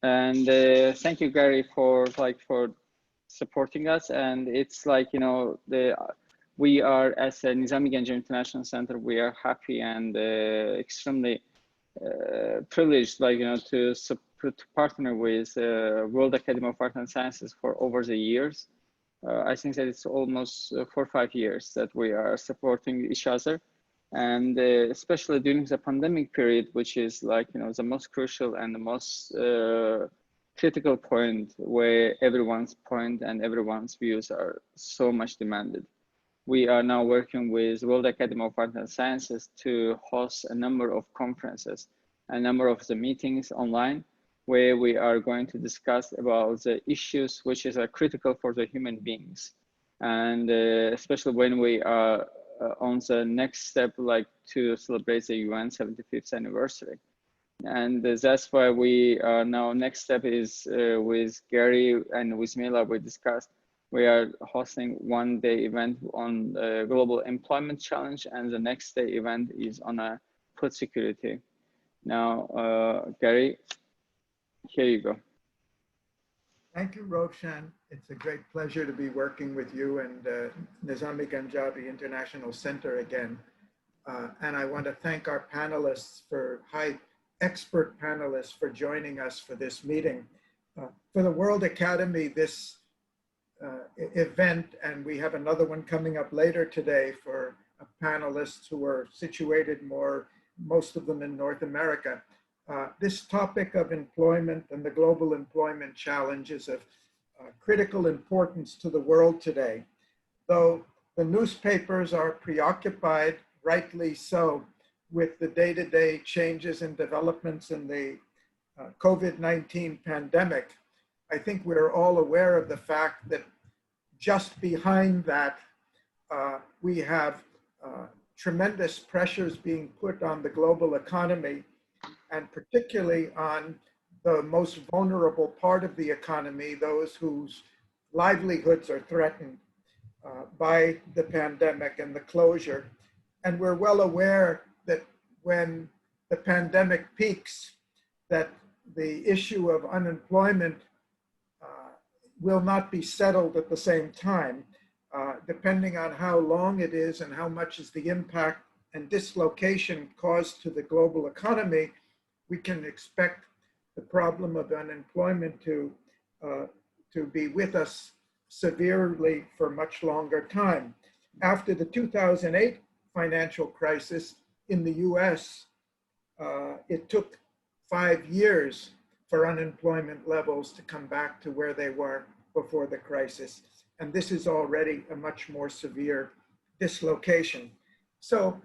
And thank you, Garry, for supporting us. And it's like, you know, we are, as a Nizami Gencer International Center, we are happy and extremely privileged, like, you know, to partner with World Academy of Art and Sciences for over the years. I think that it's almost 4 or 5 years that we are supporting each other. And especially during the pandemic period, which is like, you know, the most crucial and the most critical point where everyone's point and everyone's views are so much demanded. We are now working with World Academy of Art and Sciences to host a number of conferences, a number of the meetings online, where we are going to discuss about the issues which is critical for the human beings. And especially when we are on the next step, like to celebrate the UN 75th anniversary. And that's why we are now, next step is with Garry and with Mila, we are hosting one-day event on global employment challenge, and the next day event is on food security. Now, Garry, here you go. Thank you, Roshan. It's a great pleasure to be working with you and Nizami Ganjabi International Center again. And I want to thank our panelists, expert panelists, for joining us for this meeting. For the World Academy, this event, and we have another one coming up later today for panelists who are situated most of them in North America. This topic of employment and the global employment challenge is of critical importance to the world today. Though the newspapers are preoccupied, rightly so, with the day-to-day changes and developments in the COVID-19 pandemic, I think we're all aware of the fact that just behind that, we have tremendous pressures being put on the global economy, and particularly on the most vulnerable part of the economy, those whose livelihoods are threatened by the pandemic and the closure. And we're well aware that when the pandemic peaks, that the issue of unemployment will not be settled at the same time, depending on how long it is and how much is the impact and dislocation caused to the global economy. We can expect the problem of unemployment to be with us severely for much longer time. After the 2008 financial crisis in the US, it took 5 years for unemployment levels to come back to where they were before the crisis. And this is already a much more severe dislocation. So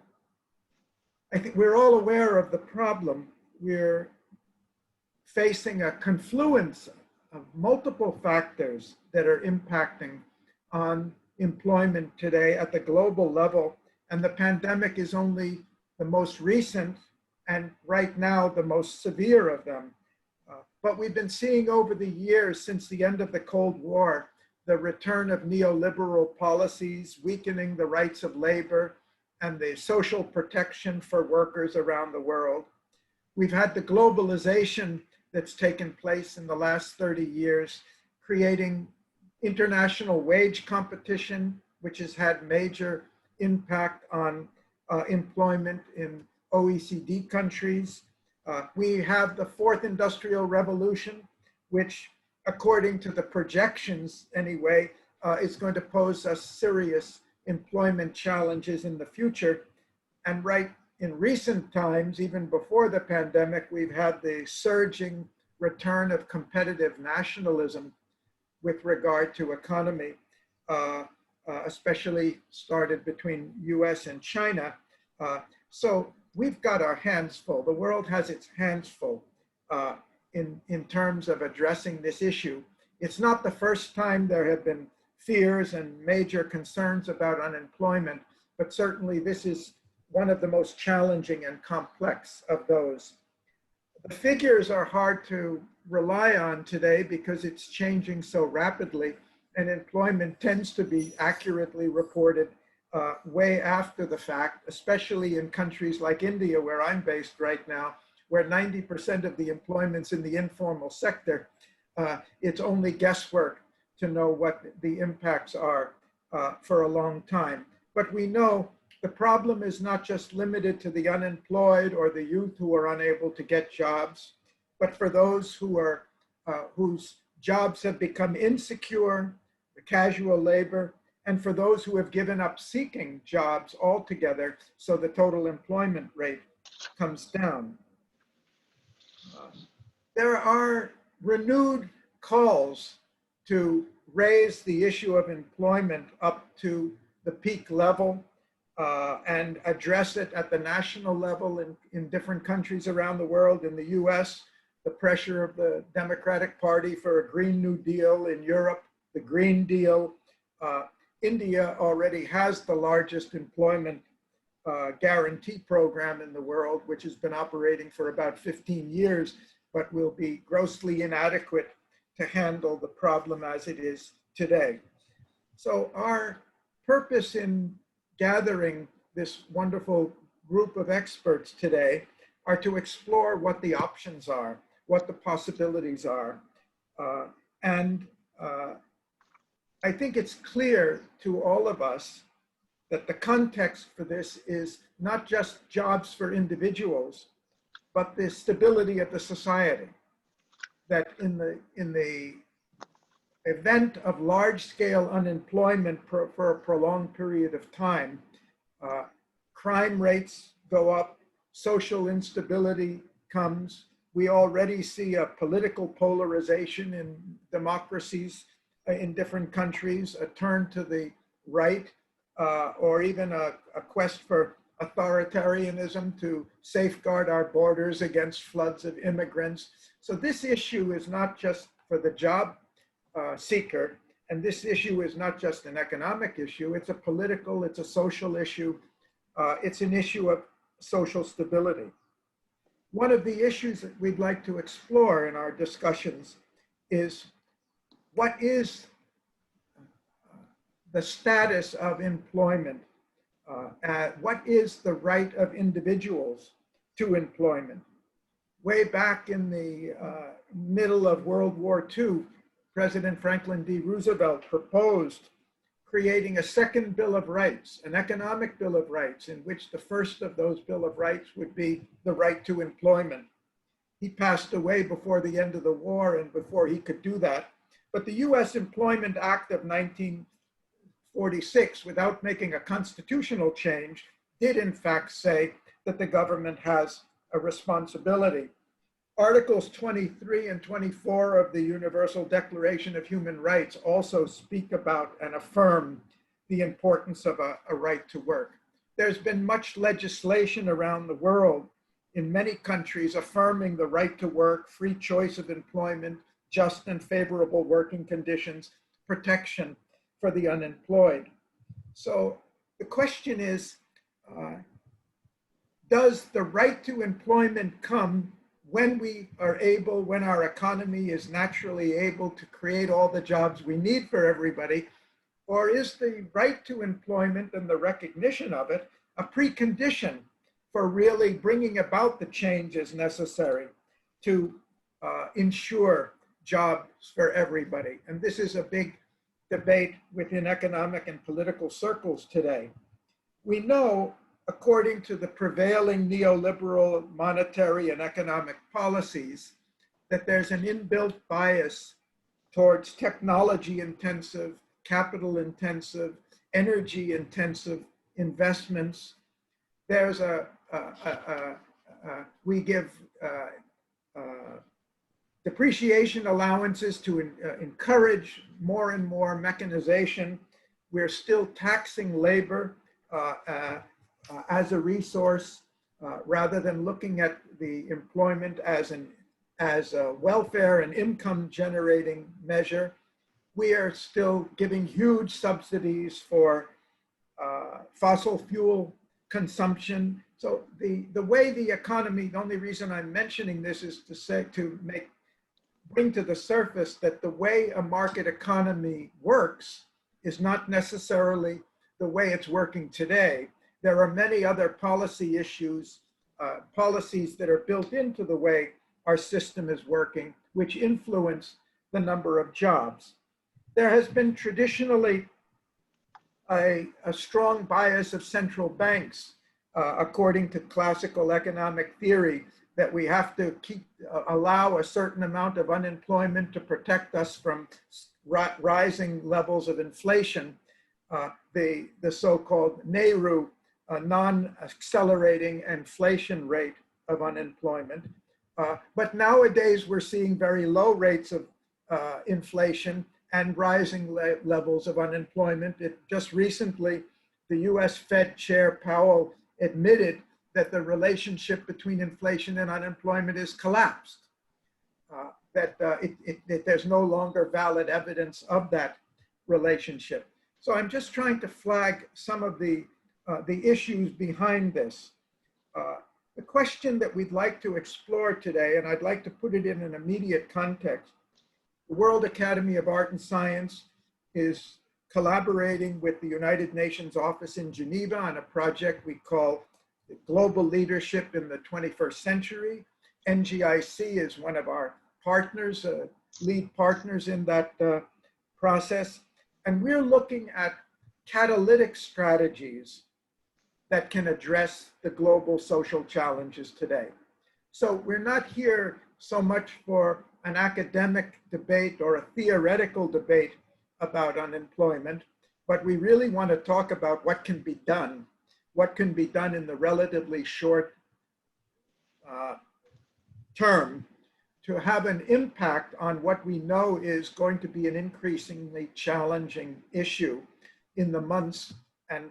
I think we're all aware of the problem. We're facing a confluence of multiple factors that are impacting on employment today at the global level. And the pandemic is only the most recent and right now the most severe of them. But we've been seeing over the years since the end of the Cold War, the return of neoliberal policies, weakening the rights of labor and the social protection for workers around the world. We've had the globalization that's taken place in the last 30 years, creating international wage competition, which has had major impact on employment in OECD countries. We have the fourth industrial revolution, which according to the projections anyway, is going to pose us serious employment challenges in the future. And right in recent times, even before the pandemic, we've had the surging return of competitive nationalism with regard to economy, especially started between US and China. So we've got our hands full. The world has its hands full in terms of addressing this issue. It's not the first time there have been fears and major concerns about unemployment, but certainly this is one of the most challenging and complex of those. The figures are hard to rely on today because it's changing so rapidly, and employment tends to be accurately reported way after the fact, especially in countries like India, where I'm based right now, where 90% of the employment's in the informal sector, it's only guesswork to know what the impacts are for a long time. But we know the problem is not just limited to the unemployed or the youth who are unable to get jobs, but for those who are whose jobs have become insecure, the casual labor, and for those who have given up seeking jobs altogether, so the total employment rate comes down. There are renewed calls to raise the issue of employment up to the peak level and address it at the national level in different countries around the world. In the US, the pressure of the Democratic Party for a Green New Deal. In Europe, the Green Deal. India already has the largest employment guarantee program in the world, which has been operating for about 15 years, but will be grossly inadequate to handle the problem as it is today. So our purpose in gathering this wonderful group of experts today are to explore what the options are, what the possibilities are. I think it's clear to all of us that the context for this is not just jobs for individuals, but the stability of the society. That in the event of large-scale unemployment for a prolonged period of time, crime rates go up, social instability comes. We already see a political polarization in democracies in different countries, a turn to the right, or even a quest for authoritarianism to safeguard our borders against floods of immigrants. So this issue is not just for the job seeker, and this issue is not just an economic issue, it's a political, it's a social issue, it's an issue of social stability. One of the issues that we'd like to explore in our discussions is what is the status of employment? What is the right of individuals to employment? Way back in the middle of World War II, President Franklin D. Roosevelt proposed creating a second Bill of Rights, an economic Bill of Rights, in which the first of those Bill of Rights would be the right to employment. He passed away before the end of the war and before he could do that. But the US Employment Act of 1946, without making a constitutional change, did in fact say that the government has a responsibility. Articles 23 and 24 of the Universal Declaration of Human Rights also speak about and affirm the importance of a right to work. There's been much legislation around the world in many countries affirming the right to work, free choice of employment, just and favorable working conditions, protection for the unemployed. So the question is, does the right to employment come when we are able, when our economy is naturally able to create all the jobs we need for everybody, or is the right to employment and the recognition of it a precondition for really bringing about the changes necessary to ensure jobs for everybody? And this is a big debate within economic and political circles today. We know, according to the prevailing neoliberal monetary and economic policies, that there's an inbuilt bias towards technology-intensive, capital-intensive, energy-intensive investments. There's we give depreciation allowances to encourage more and more mechanization. We're still taxing labor as a resource rather than looking at the employment as a welfare and income generating measure. We are still giving huge subsidies for fossil fuel consumption. So the way the economy, the only reason I'm mentioning this is to bring to the surface that the way a market economy works is not necessarily the way it's working today. There are many other policy issues policies that are built into the way our system is working, which influence the number of jobs. There has been traditionally a strong bias of central banks, according to classical economic theory, that we have to allow a certain amount of unemployment to protect us from rising levels of inflation, the so-called Nehru non-accelerating inflation rate of unemployment. But nowadays we're seeing very low rates of inflation and rising levels of unemployment. Just recently, the US Fed Chair Powell admitted that the relationship between inflation and unemployment is collapsed, that there's no longer valid evidence of that relationship. So I'm just trying to flag some of the issues behind this. The question that we'd like to explore today, and I'd like to put it in an immediate context, the World Academy of Art and Science is collaborating with the United Nations office in Geneva on a project we call Global Leadership in the 21st Century. NGIC is one of our partners, lead partners in that process. And we're looking at catalytic strategies that can address the global social challenges today. So we're not here so much for an academic debate or a theoretical debate about unemployment, but we really want to talk about what can be done in the relatively short term to have an impact on what we know is going to be an increasingly challenging issue in the months and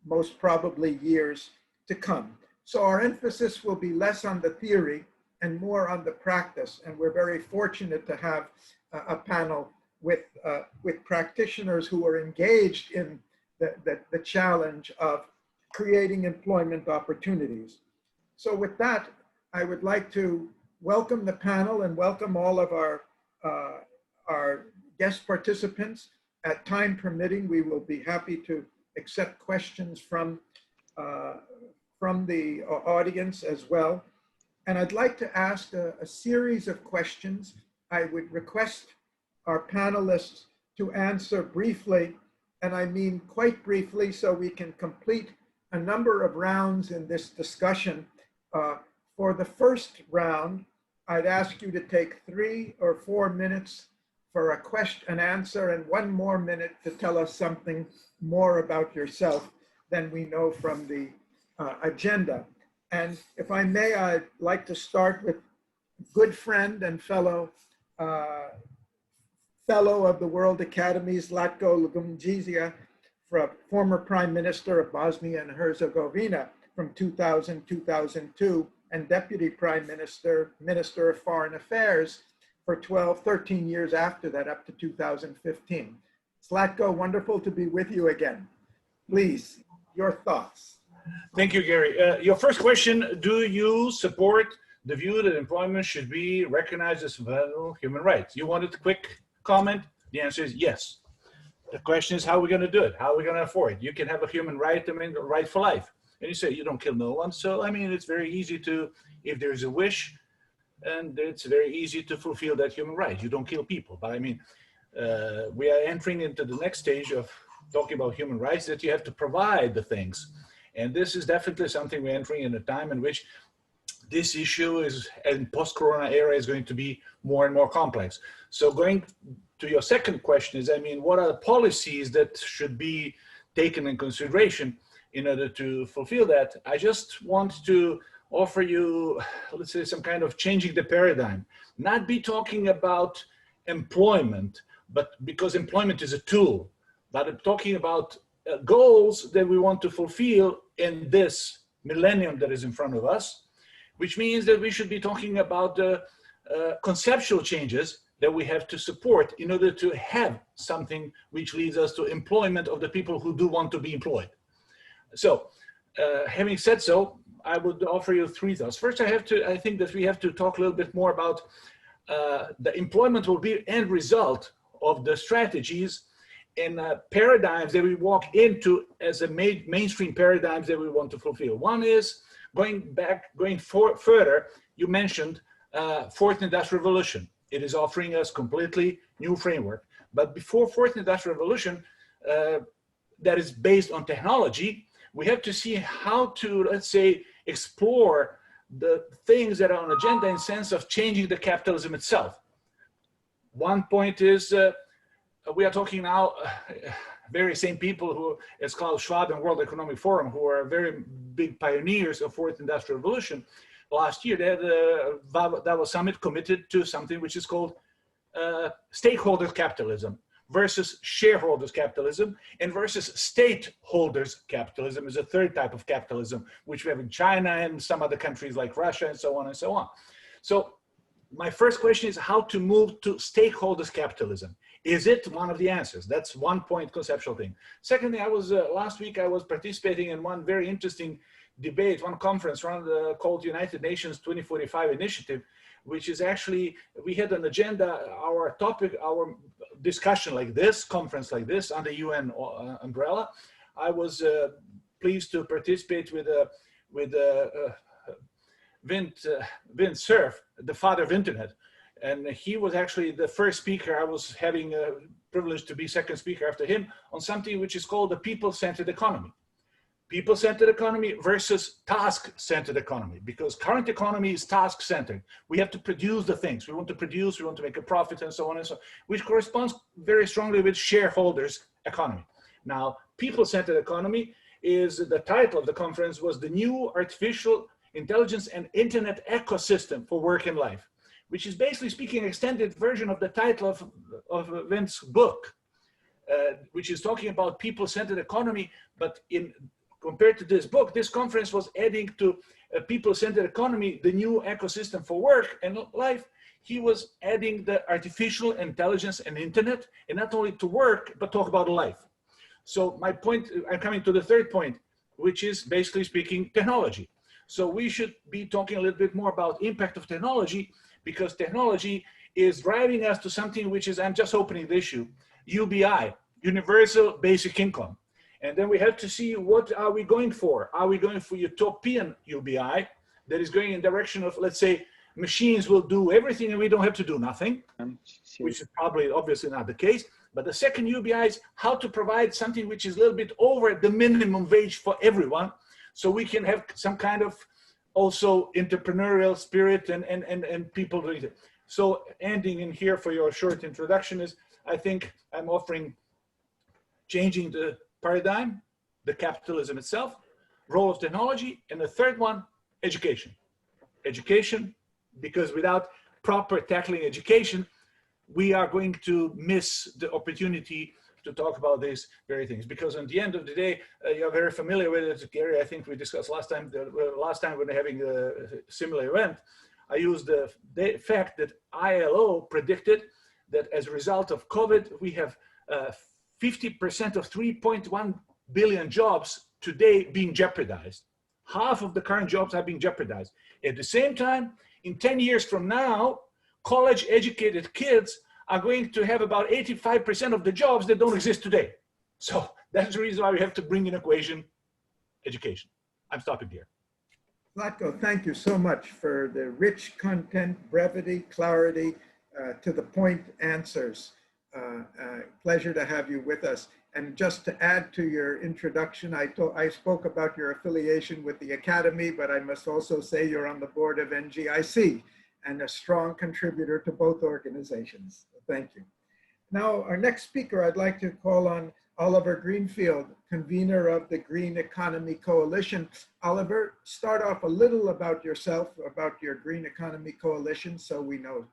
most probably years to come. So our emphasis will be less on the theory and more on the practice. And we're very fortunate to have a panel with practitioners who are engaged in the challenge of creating employment opportunities. So with that, I would like to welcome the panel and welcome all of our guest participants. At time permitting, we will be happy to accept questions from the audience as well. And I'd like to ask a series of questions. I would request our panelists to answer briefly, and I mean quite briefly, so we can complete a number of rounds in this discussion. For the first round, I'd ask you to take 3 or 4 minutes for a question and answer, and 1 more minute to tell us something more about yourself than we know from the agenda. And if I may, I'd like to start with good friend and fellow of the World Academy, Zlatko Lagumdzija, former Prime Minister of Bosnia and Herzegovina from 2000-2002, and Deputy Prime Minister, Minister of Foreign Affairs for 13 years after that, up to 2015. Zlatko, wonderful to be with you again. Please, your thoughts. Thank you, Garry. Your first question, do you support the view that employment should be recognized as fundamental human rights? You wanted a quick comment? The answer is yes. The question is, how are we going to do it? How are we going to afford it? You can have a human right, I mean, the right for life. And you say you don't kill no one. So, I mean, it's very easy to, if there's a wish, and it's very easy to fulfill that human right. You don't kill people. But I mean, we are entering into the next stage of talking about human rights, that you have to provide the things. And this is definitely something we're entering in a time in which this issue is, in post-corona era, is going to be more and more complex. So going to your second question is, I mean, what are the policies that should be taken in consideration in order to fulfill that? I just want to offer you, let's say, some kind of changing the paradigm, not be talking about employment, but because employment is a tool, but I'm talking about goals that we want to fulfill in this millennium that is in front of us, which means that we should be talking about the conceptual changes that we have to support in order to have something which leads us to employment of the people who do want to be employed. So having said so, I would offer you 3 thoughts. First, I think that we have to talk a little bit more about the employment will be end result of the strategies and paradigms that we walk into as a mainstream paradigms that we want to fulfill. One is going further, you mentioned Fourth Industrial Revolution. It is offering us completely new framework. But before Fourth Industrial Revolution, that is based on technology, we have to see how to, let's say, explore the things that are on agenda in sense of changing the capitalism itself. One point is, we are talking now, very same people who, as Klaus Schwab and World Economic Forum, who are very big pioneers of Fourth Industrial Revolution. Last year, they had the Davos Summit committed to something which is called stakeholders capitalism versus shareholders capitalism, and versus stakeholders capitalism is a third type of capitalism, which we have in China and some other countries like Russia and so on and so on. So my first question is how to move to stakeholders capitalism. Is it one of the answers? That's one point, conceptual thing. Secondly, I was last week I was participating in one very interesting debate, one conference called United Nations 2045 Initiative, which is actually, we had an agenda, our topic, our discussion like this, conference like this under UN umbrella. I was pleased to participate with Vint Cerf, the father of internet. And he was actually the first speaker. I was having a privilege to be second speaker after him on something which is called the people-centered economy. People-centered economy versus task-centered economy, because current economy is task-centered. We have to produce the things. We want to produce, we want to make a profit and so on and so on, which corresponds very strongly with shareholders economy. Now, people-centered economy is, the title of the conference was the new artificial intelligence and internet ecosystem for work and life, which is basically speaking an extended version of the title of Vint's book, which is talking about people-centered economy. But compared to this book, this conference was adding to a people-centered economy, the new ecosystem for work and life. He was adding the artificial intelligence and internet, and not only to work, but talk about life. So my point, I'm coming to the third point, which is basically speaking technology. So we should be talking a little bit more about impact of technology, because technology is driving us to something which is, I'm just opening the issue, UBI, Universal Basic Income. And then we have to see, what are we going for? Are we going for utopian UBI that is going in direction of, let's say, machines will do everything and we don't have to do nothing, which is probably obviously not the case. But the second UBI is how to provide something which is a little bit over the minimum wage for everyone, so we can have some kind of also entrepreneurial spirit and people doing it. So ending in here for your short introduction is, I think I'm offering changing the paradigm, the capitalism itself, role of technology, and the third one, education. Education, because without proper tackling education, we are going to miss the opportunity to talk about these very things. Because at the end of the day, you're very familiar with it, Garry. I think we discussed last time when having a similar event, I used the fact that ILO predicted that as a result of COVID, we have 50% of 3.1 billion jobs today being jeopardized. Half of the current jobs are being jeopardized. At the same time, in 10 years from now, college educated kids are going to have about 85% of the jobs that don't exist today. So that's the reason why we have to bring in equation education. I'm stopping here. Zlatko, thank you so much for the rich content, brevity, clarity, to the point answers. Pleasure to have you with us. And just to add to your introduction, I spoke about your affiliation with the Academy, but I must also say you're on the board of NGIC and a strong contributor to both organizations. Thank you. Now, our next speaker, I'd like to call on Oliver Greenfield, convener of the Green Economy Coalition. Oliver, start off a little about yourself, about your Green Economy Coalition, so we know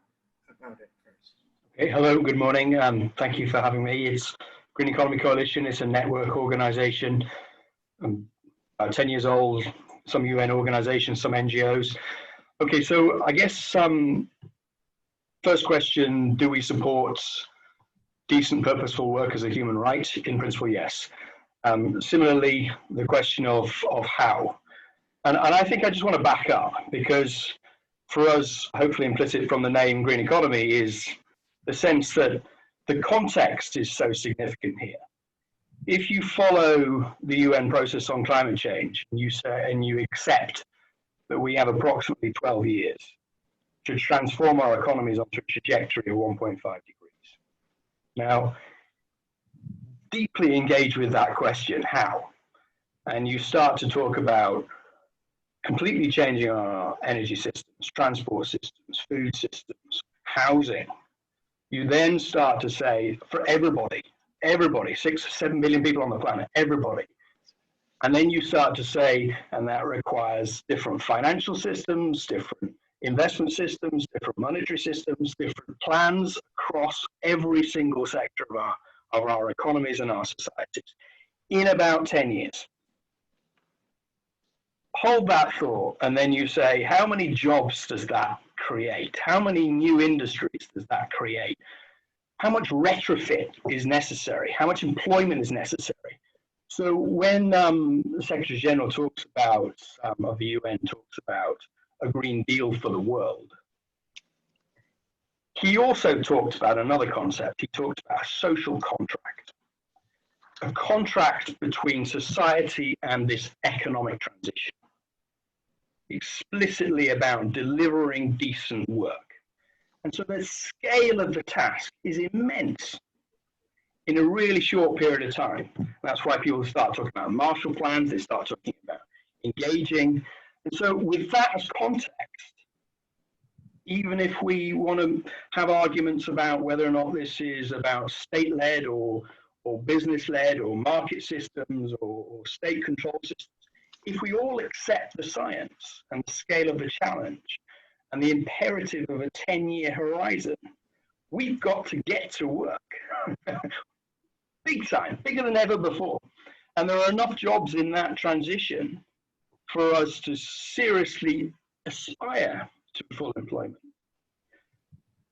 about it first. Okay, hello, good morning. Thank you for having me. It's Green Economy Coalition. It's a network organization, about 10 years old, some UN organizations, some NGOs. Okay, so I guess first question, do we support decent, purposeful work as a human right? In principle, yes. Similarly, the question of how. And I think I just want to back up, because for us, hopefully implicit from the name Green Economy is the sense that the context is so significant here. If you follow the UN process on climate change, and you accept that we have approximately 12 years to transform our economies onto a trajectory of 1.5 degrees. Now, deeply engage with that question, how? And you start to talk about completely changing our energy systems, transport systems, food systems, housing. You then start to say, for everybody, 6 or 7 billion people on the planet, everybody. And then you start to say, and that requires different financial systems, different investment systems, different monetary systems, different plans across every single sector of our economies and our societies in about 10 years. Hold that thought, and then you say, how many jobs does that create? How many new industries does that create? How much retrofit is necessary? How much employment is necessary? So when the Secretary General talks about, of the UN talks about a Green Deal for the world, he also talked about another concept. He talked about a social contract, a contract between society and this economic transition, explicitly about delivering decent work. And so the scale of the task is immense in a really short period of time. That's why people start talking about Marshall Plans, they start talking about engaging. And so with that as context, even if we want to have arguments about whether or not this is about state-led or business-led or market systems or state control systems, if we all accept the science and the scale of the challenge and the imperative of a 10-year horizon, we've got to get to work. Big time, bigger than ever before. And there are enough jobs in that transition for us to seriously aspire to full employment.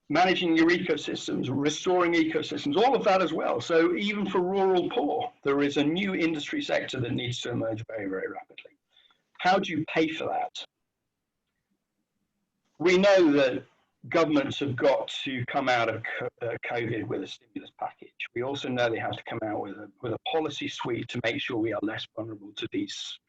Managing your ecosystems, restoring ecosystems, all of that as well. So even for rural poor, there is a new industry sector that needs to emerge very, very rapidly. How do you pay for that? We know that governments have got to come out of COVID with a stimulus package. We also know they have to come out with a policy suite to make sure we are less vulnerable to these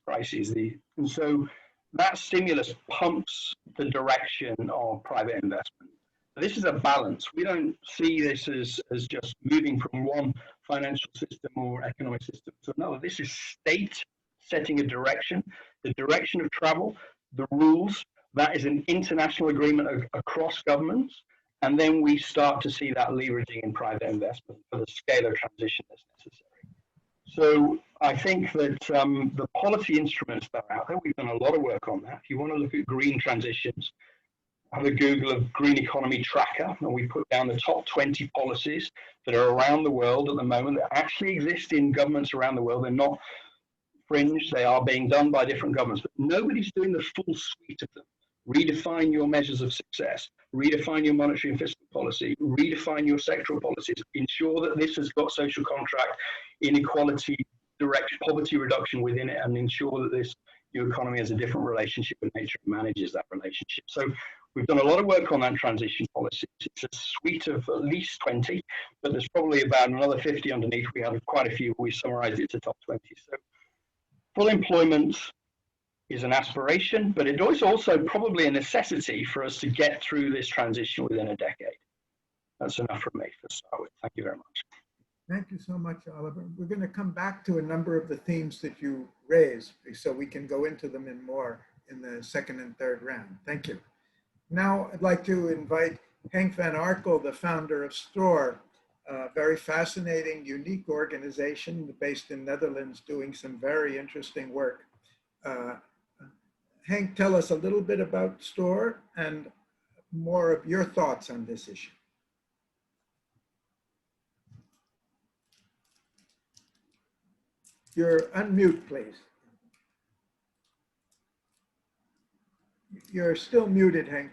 crises. And so that stimulus pumps the direction of private investment. This is a balance. We don't see this as just moving from one financial system or economic system to another. This is state setting a direction, the direction of travel, the rules. That is an international agreement across governments. And then we start to see that leveraging in private investment for the scale of transition that's necessary. So I think that the policy instruments that are out there, we've done a lot of work on that. If you want to look at green transitions, have a Google of Green Economy Tracker, and we put down the top 20 policies that are around the world at the moment that actually exist in governments around the world. They're not fringe, they are being done by different governments, but nobody's doing the full suite of them. Redefine your measures of success, redefine your monetary and fiscal policy, redefine your sectoral policies, ensure that this has got social contract, inequality, direct poverty reduction within it, and ensure that your economy has a different relationship with nature and manages that relationship. So we've done a lot of work on that transition policy. It's a suite of at least 20, but there's probably about another 50 underneath. We have quite a few. We summarized it to top 20. So full employment is an aspiration, but it is also probably a necessity for us to get through this transition within a decade. That's enough from me to start with. Thank you very much. Thank you so much, Oliver. We're going to come back to a number of the themes that you raised so we can go into them in more in the second and third round. Thank you. Now I'd like to invite Henk van Arkel, the founder of STOR, a very fascinating, unique organization based in Netherlands doing some very interesting work. Henk, tell us a little bit about STOR and more of your thoughts on this issue. You're unmute, please. You're still muted, Henk.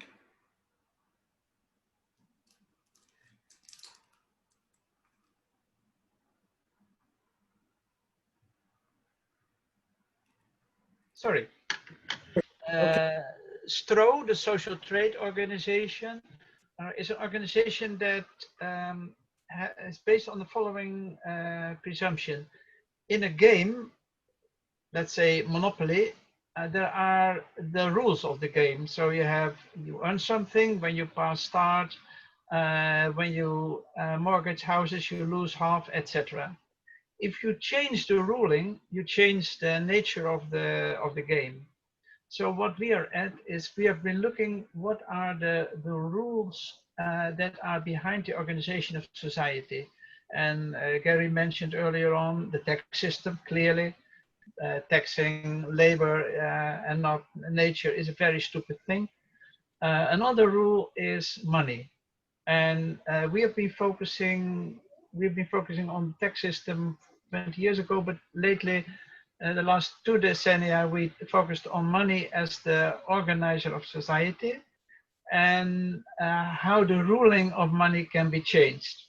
Sorry. Okay. STRO, the Social Trade Organization, is an organization that is based on the following presumption. In a game, let's say Monopoly, there are the rules of the game. So you earn something when you pass start, when you mortgage houses, you lose half, etc. If you change the ruling, you change the nature of the game. So what we are at is we have been looking what are the rules that are behind the organization of society. And Garry mentioned earlier on the tax system, clearly. Taxing labor and not nature is a very stupid thing. Another rule is money. And we've been focusing on the tax system 20 years ago, but lately, the last 2 decennia, we focused on money as the organizer of society and how the ruling of money can be changed.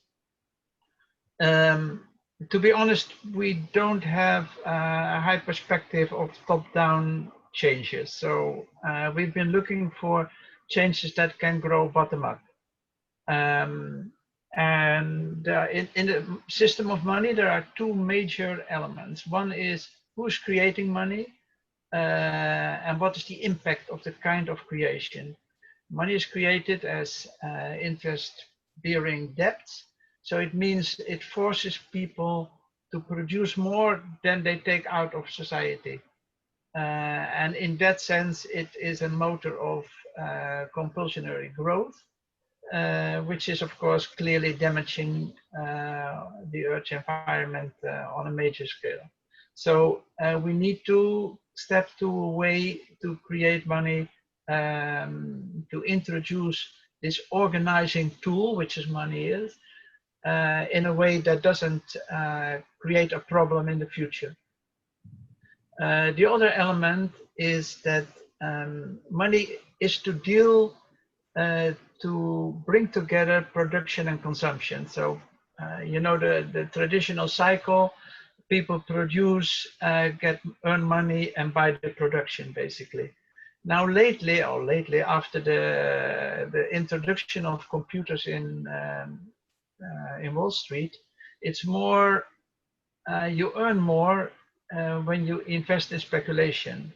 To be honest, we don't have a high perspective of top-down changes. So we've been looking for changes that can grow bottom-up. And in the system of money, there are 2 major elements. One is who's creating money and what is the impact of the kind of creation. Money is created as interest-bearing debt. So it means it forces people to produce more than they take out of society. And in that sense, it is a motor of compulsionary growth, which is of course clearly damaging the Earth's environment on a major scale. So we need to step to a way to create money, to introduce this organizing tool, which is money is, in a way that doesn't create a problem in the future. The other element is that money is to deal, to bring together production and consumption. So, you know, the traditional cycle, people produce, earn money and buy the production basically. Now lately after the introduction of computers in Wall Street, it's more, you earn more when you invest in speculation,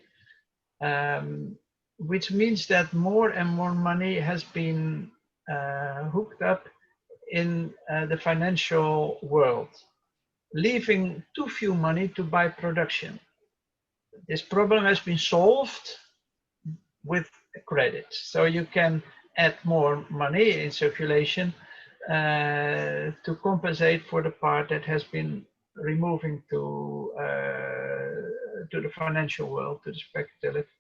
which means that more and more money has been hooked up in the financial world, leaving too few money to buy production. This problem has been solved with credit. So you can add more money in circulation to compensate for the part that has been removing to the financial world, to the speculative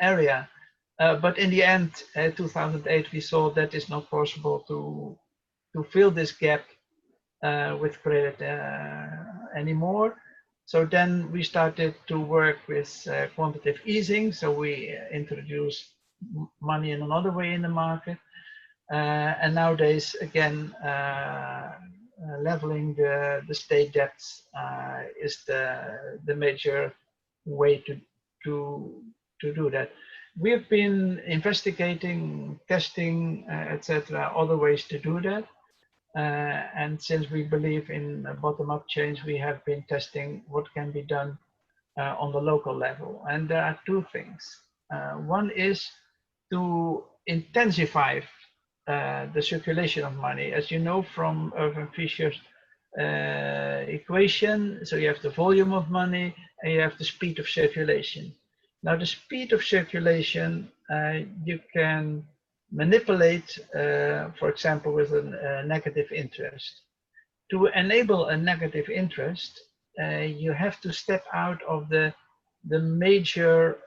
area. But in the end, 2008, we saw that it's not possible to fill this gap with credit anymore. So then we started to work with quantitative easing. So we introduced money in another way in the market. And nowadays, again, leveling the state debts is the major way to do that. We have been investigating, testing, etc., other ways to do that. And since we believe in bottom-up change, we have been testing what can be done on the local level. And there are 2 things. One is to intensify the circulation of money. As you know from Irving Fisher's equation, so you have the volume of money and you have the speed of circulation. Now the speed of circulation you can manipulate, for example, with a negative interest. To enable a negative interest, you have to step out of the major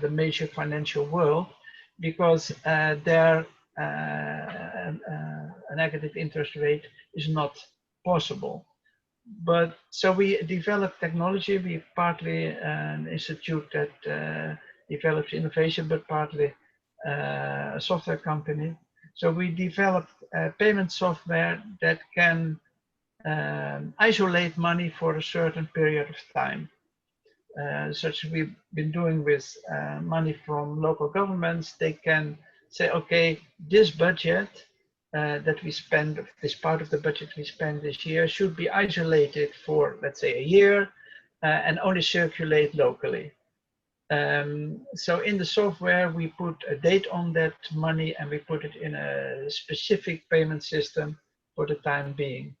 the major financial world, because there a negative interest rate is not possible. But so we developed technology. We partly an institute that develops innovation, but partly a software company. So we developed payment software that can isolate money for a certain period of time. Such as we've been doing with money from local governments. They can say, okay, this budget that we spend, this part of the budget we spend this year should be isolated for, let's say, a year. and only circulate locally. So in the software, we put a date on that money and we put it in a specific payment system for the time being.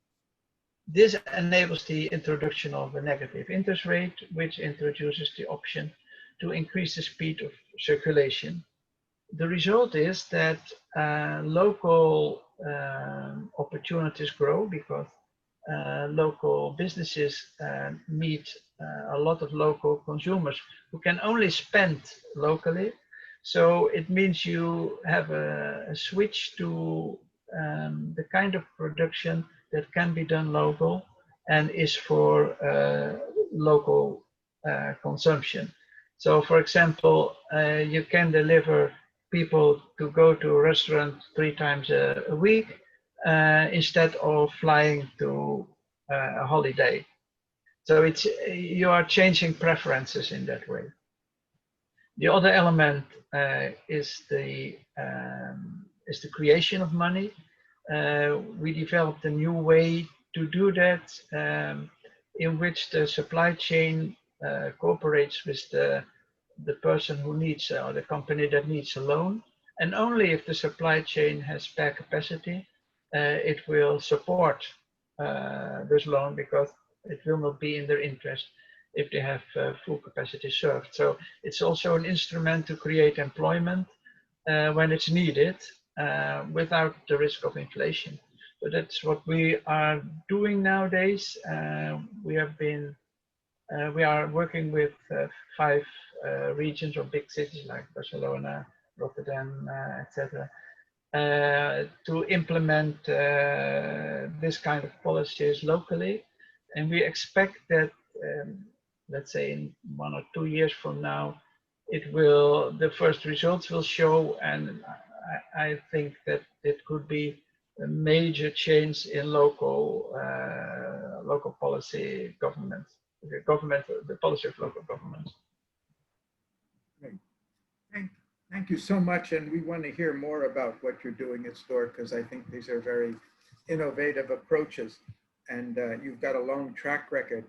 This enables the introduction of a negative interest rate, which introduces the option to increase the speed of circulation. The result is that local opportunities grow because local businesses meet a lot of local consumers who can only spend locally. So it means you have a switch to the kind of production that can be done local and is for local consumption. So for example, you can deliver people to go to a restaurant 3 times a week instead of flying to a holiday. So it's, you are changing preferences in that way. The other element is the creation of money. We developed a new way to do that, in which the supply chain cooperates with the person who needs, or the company that needs a loan. And only if the supply chain has spare capacity, it will support this loan, because it will not be in their interest if they have full capacity served. So it's also an instrument to create employment when it's needed, without the risk of inflation. So that's what we are doing nowadays. We are working with 5 regions or big cities like Barcelona, Rotterdam, etc., to implement this kind of policies locally. And we expect that, let's say in 1 or 2 years from now, the first results will show, and I think that it could be a major change in local policy governments, the policy of local governments. Great. Thank you so much. And we want to hear more about what you're doing at STOR, because I think these are very innovative approaches, and you've got a long track record.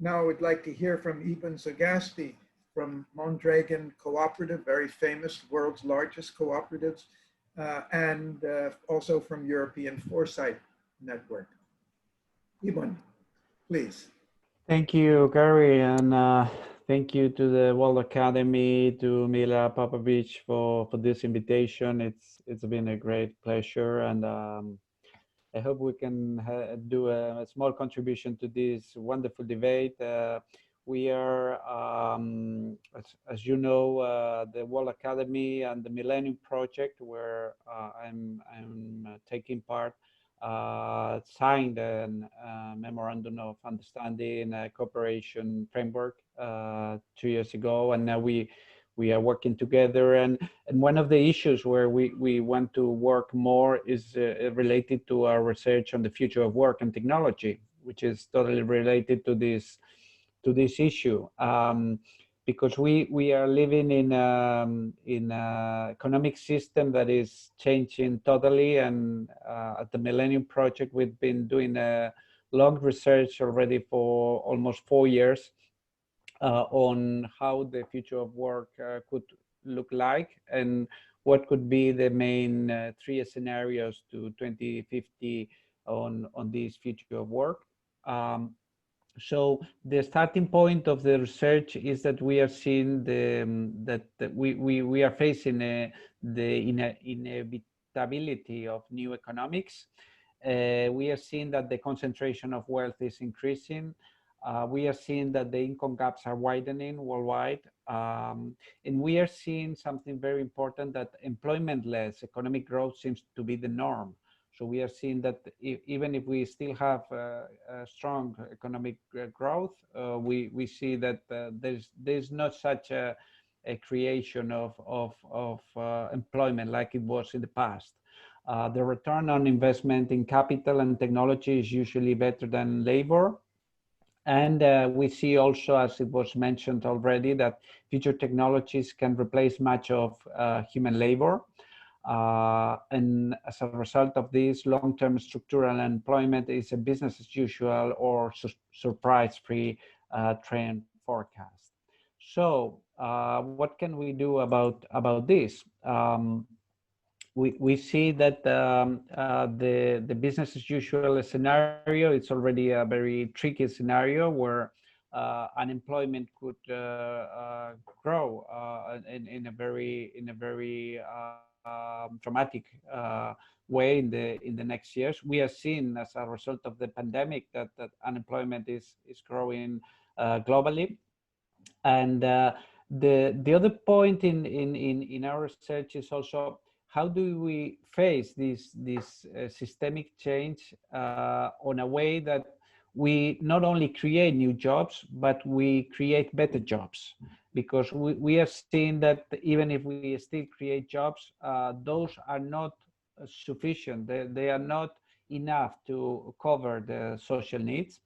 Now I would like to hear from Ibon Zugasti from Mondragon Cooperative, very famous, world's largest cooperatives, and also from European Foresight Network. Ibon, please. Thank you, Garry, and thank you to the World Academy, to Mila, Popovich for this invitation. It's been a great pleasure, and I hope we can do a small contribution to this wonderful debate. We are, as you know, the World Academy and the Millennium Project, where I'm taking part, signed a memorandum of understanding, cooperation framework 2 years ago, and now we are working together. And one of the issues where we want to work more is related to our research on the future of work and technology, which is totally related to this issue, because we are living in an economic system that is changing totally. And at the Millennium Project, we've been doing a long research already for almost 4 years on how the future of work could look like, and what could be the main 3 scenarios to 2050 on this future of work. So the starting point of the research is that we are seeing that we are facing the inevitability of new economics. We are seeing that the concentration of wealth is increasing. We are seeing that the income gaps are widening worldwide. And we are seeing something very important, that employment-less economic growth seems to be the norm. So we are seeing that even if we still have a strong economic growth, we see that there's not such a creation of employment like it was in the past. The return on investment in capital and technology is usually better than labor. And we see also, as it was mentioned already, that future technologies can replace much of human labor. And as a result of this, long-term structural employment is a business as usual or surprise-free trend forecast. So what can we do about this? We see that the business as usual scenario, it's already a very tricky scenario where unemployment could grow in a very dramatic way in the next years. We are seeing as a result of the pandemic that unemployment is growing globally, and the other point in our research is also how do we face this systemic change on a way that we not only create new jobs, but we create better jobs, because we are seeing that even if we still create jobs, those are not sufficient. They are not enough to cover the social needs.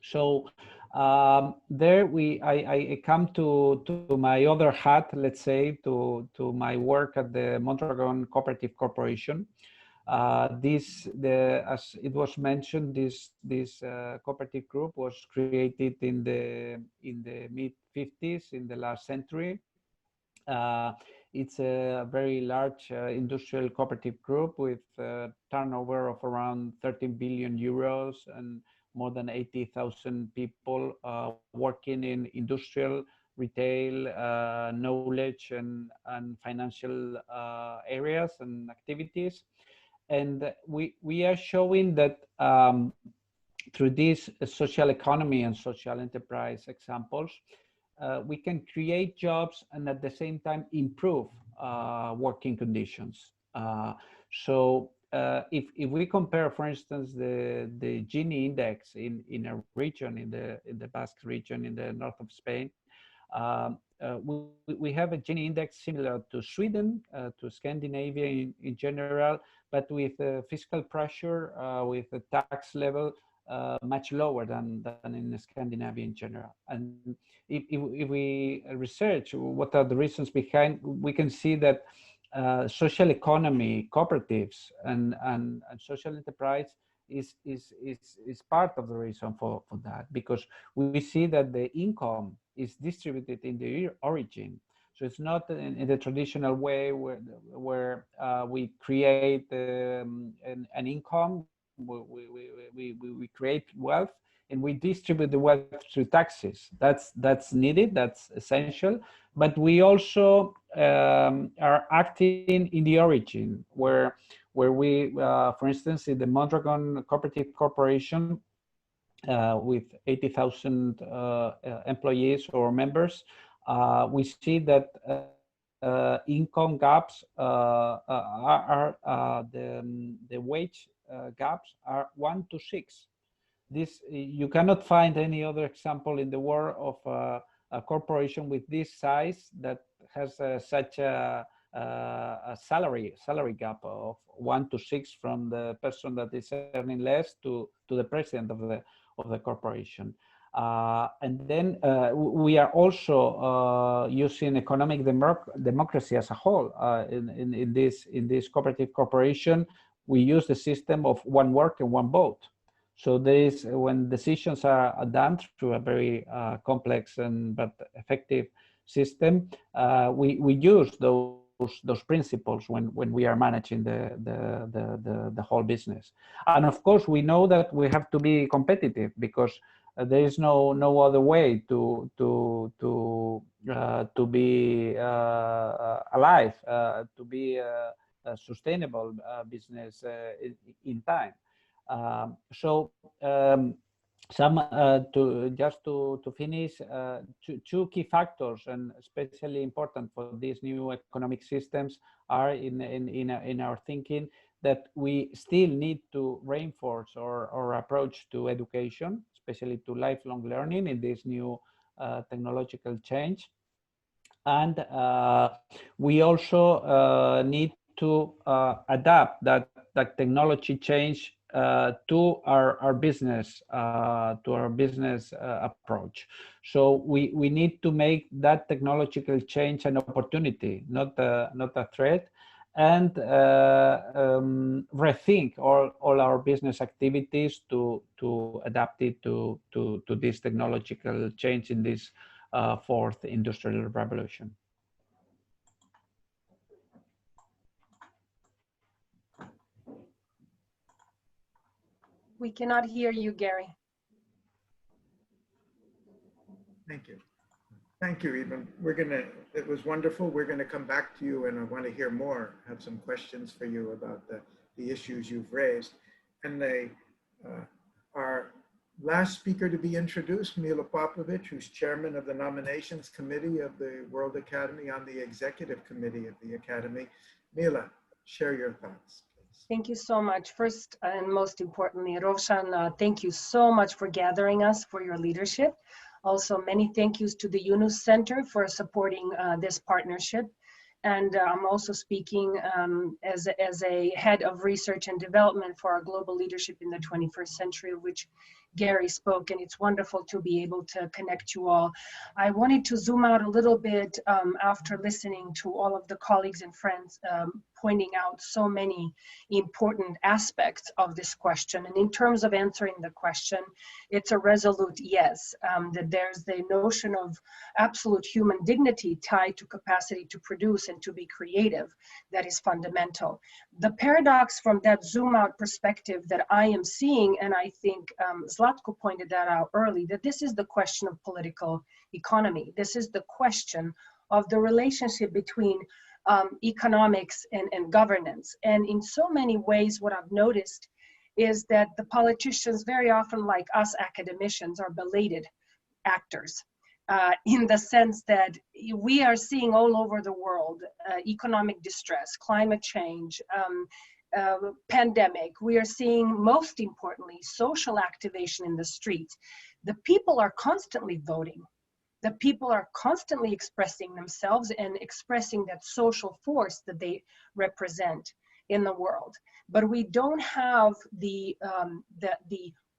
So there I come to my other hat, let's say, to my work at the Mondragon Cooperative Corporation. As it was mentioned, this cooperative group was created in the mid-50s in the last century. It's a very large industrial cooperative group with a turnover of around 13 billion euros and more than 80,000 people working in industrial, retail, knowledge, and financial areas and activities. And we are showing that through this social economy and social enterprise examples, we can create jobs and at the same time improve working conditions. So if we compare, for instance, the Gini index in a region, in the Basque region in the north of Spain, we have a Gini index similar to Sweden, to Scandinavia in general, but with fiscal pressure, with a tax level much lower than in Scandinavia in general. And if we research what are the reasons behind, we can see that social economy, cooperatives, and social enterprise is part of the reason for that, because we see that the income is distributed in the origin. So it's not in the traditional way where we create an income, we create wealth, and we distribute the wealth through taxes. That's needed, that's essential. But we also are acting in the origin, where we, for instance, in the Mondragon Cooperative Corporation, with 80,000 employees or members, we see that income gaps are the wage gaps are 1 to 6. This you cannot find any other example in the world of a corporation with this size that has such a salary gap of 1 to 6 from the person that is earning less to the president of the corporation. And then we are also using economic democracy as a whole. In this cooperative corporation, we use the system of one worker, one vote. So there is, when decisions are done through a very complex but effective system, we use those principles when we are managing the whole business. And of course, we know that we have to be competitive, because there is no other way to be alive, to be a sustainable business in time. So to finish, two key factors, and especially important for these new economic systems, are in our thinking, that we still need to reinforce our approach to education, especially to lifelong learning in this new technological change. And we also need to adapt that technology change to our business approach. So we need to make that technological change an opportunity, not a threat. and rethink all our business activities to adapt it to this technological change in this fourth industrial revolution. We cannot hear you, Garry. Thank you. Thank you, Ibon. It was wonderful. We're gonna come back to you and I want to hear more, have some questions for you about the issues you've raised. And our last speaker to be introduced, Mila Popovich, who's chairman of the nominations committee of the World Academy on the executive committee of the Academy. Mila, share your thoughts, please. Thank you so much. First and most importantly, Roshan, thank you so much for gathering us, for your leadership. Also, many thank yous to the Yunus Center for supporting this partnership. And I'm also speaking as a head of research and development for our global leadership in the 21st century, of which Garry spoke, and it's wonderful to be able to connect you all. I wanted to zoom out a little bit after listening to all of the colleagues and friends pointing out so many important aspects of this question. And in terms of answering the question, it's a resolute yes, that there's the notion of absolute human dignity tied to capacity to produce and to be creative that is fundamental. The paradox from that zoom out perspective that I am seeing, and I think Zlatko pointed that out early, that this is the question of political economy. This is the question of the relationship between economics and governance. And in so many ways, what I've noticed is that the politicians, very often like us academicians, are belated actors in the sense that we are seeing all over the world economic distress, climate change, pandemic. We are seeing, most importantly, social activation in the streets. The people are constantly voting. The people are constantly expressing themselves and expressing that social force that they represent in the world. But we don't have the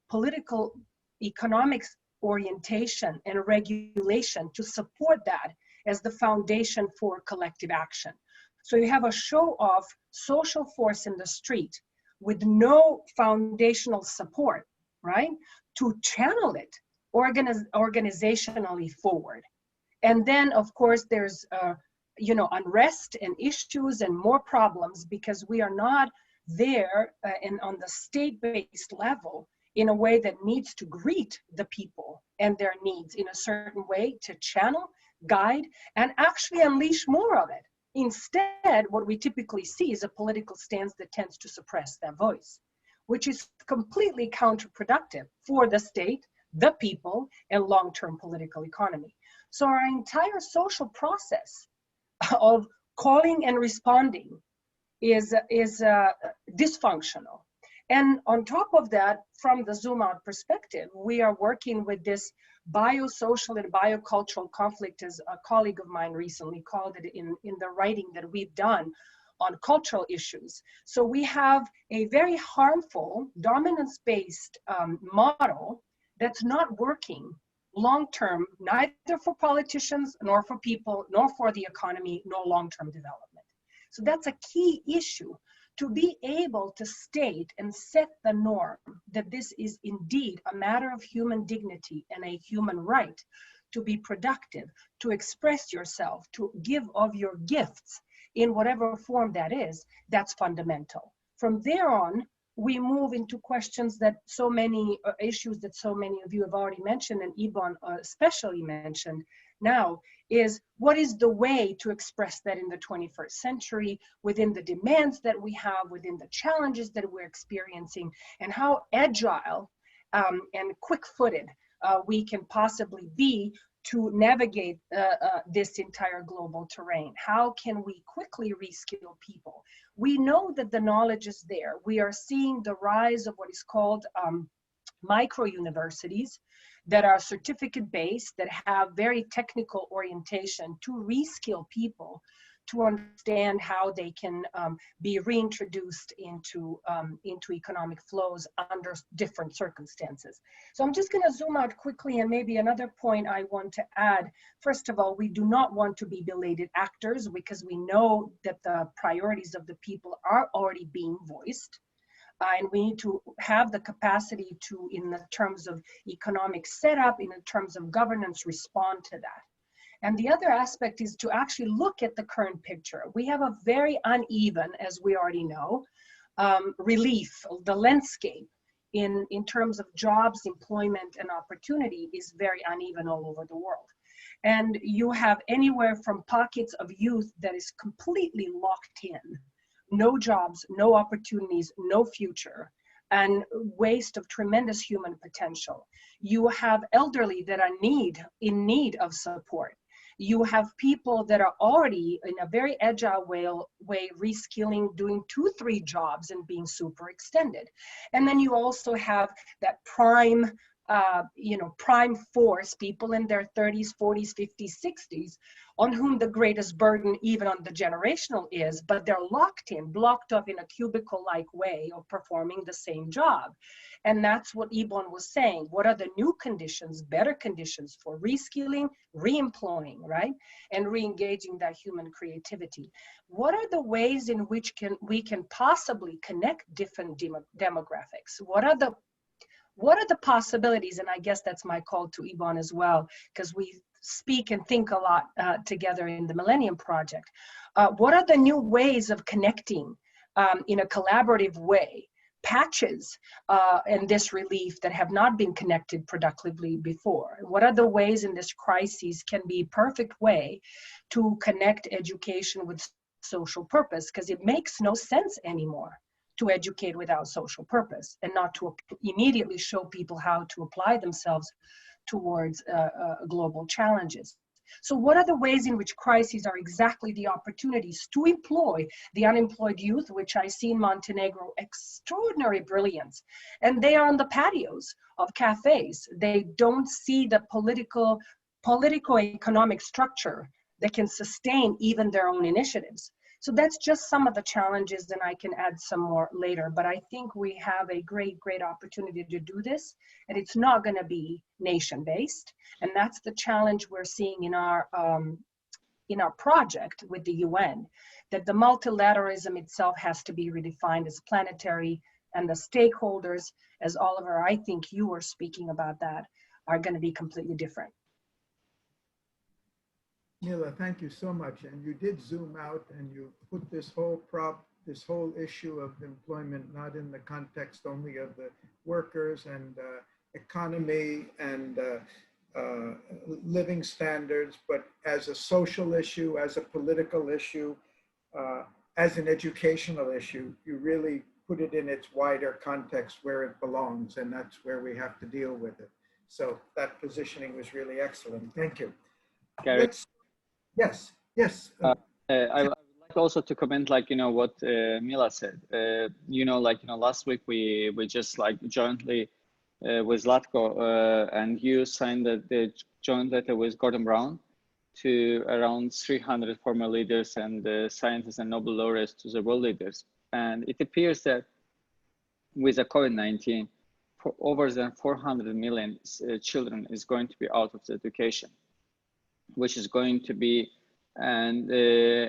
political economics orientation and regulation to support that as the foundation for collective action. So you have a show of social force in the street with no foundational support, right, to channel it organizationally forward. And then, of course, there's unrest and issues and more problems because we are not there and on the state-based level in a way that needs to greet the people and their needs in a certain way to channel, guide, and actually unleash more of it. Instead, what we typically see is a political stance that tends to suppress that voice, which is completely counterproductive for the state, the people, and long-term political economy. So our entire social process of calling and responding is dysfunctional. And on top of that, from the zoom out perspective, we are working with this biosocial and biocultural conflict, as a colleague of mine recently called it in the writing that we've done on cultural issues. So we have a very harmful dominance-based model that's not working long-term, neither for politicians, nor for people, nor for the economy, nor long-term development. So that's a key issue, to be able to state and set the norm that this is indeed a matter of human dignity and a human right to be productive, to express yourself, to give of your gifts in whatever form that is, that's fundamental. From there on, we move into questions that so many issues that so many of you have already mentioned, and Ibon especially mentioned now, is what is the way to express that in the 21st century within the demands that we have, within the challenges that we're experiencing, and how agile and quick-footed we can possibly be to navigate this entire global terrain. How can we quickly reskill people? We know that the knowledge is there. We are seeing the rise of what is called micro-universities that are certificate-based, that have very technical orientation to reskill people to understand how they can be reintroduced into economic flows under different circumstances. So I'm just going to zoom out quickly, and maybe another point I want to add. First of all, we do not want to be belated actors, because we know that the priorities of the people are already being voiced. And we need to have the capacity to, in the terms of economic setup, in the terms of governance, respond to that. And the other aspect is to actually look at the current picture. We have a very uneven, as we already know, relief. The landscape in terms of jobs, employment, and opportunity is very uneven all over the world. And you have anywhere from pockets of youth that is completely locked in, no jobs, no opportunities, no future, and waste of tremendous human potential. You have elderly that are in need of support. You have people that are already in a very agile way reskilling, doing 2-3 jobs and being super extended. And then you also have that prime force, people in their 30s, 40s, 50s, 60s, on whom the greatest burden, even on the generational, is, but they're blocked up in a cubicle-like way of performing the same job. And that's what Ibon was saying. What are the new conditions, better conditions for reskilling, re-employing, right? And re-engaging that human creativity. What are the ways in which we can possibly connect different demographics? What are the possibilities? And I guess that's my call to Ibon as well, because we speak and think a lot together in the Millennium Project. What are the new ways of connecting in a collaborative way? Patches and this relief that have not been connected productively before. What are the ways in this crisis can be a perfect way to connect education with social purpose? Because it makes no sense anymore to educate without social purpose, and not to immediately show people how to apply themselves towards global challenges. So what are the ways in which crises are exactly the opportunities to employ the unemployed youth, which I see in Montenegro, extraordinary brilliance. And they are on the patios of cafes. They don't see the politico-economic structure that can sustain even their own initiatives. So that's just some of the challenges, and I can add some more later. But I think we have a great opportunity to do this, and it's not going to be nation-based. And that's the challenge we're seeing in our project with the UN, that the multilateralism itself has to be redefined as planetary, and the stakeholders, as Oliver, I think you were speaking about that, are going to be completely different. Mila, thank you so much. And you did zoom out and you put this whole issue of employment not in the context only of the workers and economy and living standards, but as a social issue, as a political issue, as an educational issue. You really put it in its wider context where it belongs, and that's where we have to deal with it. So that positioning was really excellent. Thank you. Garry. Yes. I would like also to comment, what Mila said. Last week we just jointly with Zlatko and you signed the joint letter with Gordon Brown to around 300 former leaders and scientists and Nobel laureates to the world leaders. And it appears that with the COVID-19, over than 400 million children is going to be out of the education, which is going to be an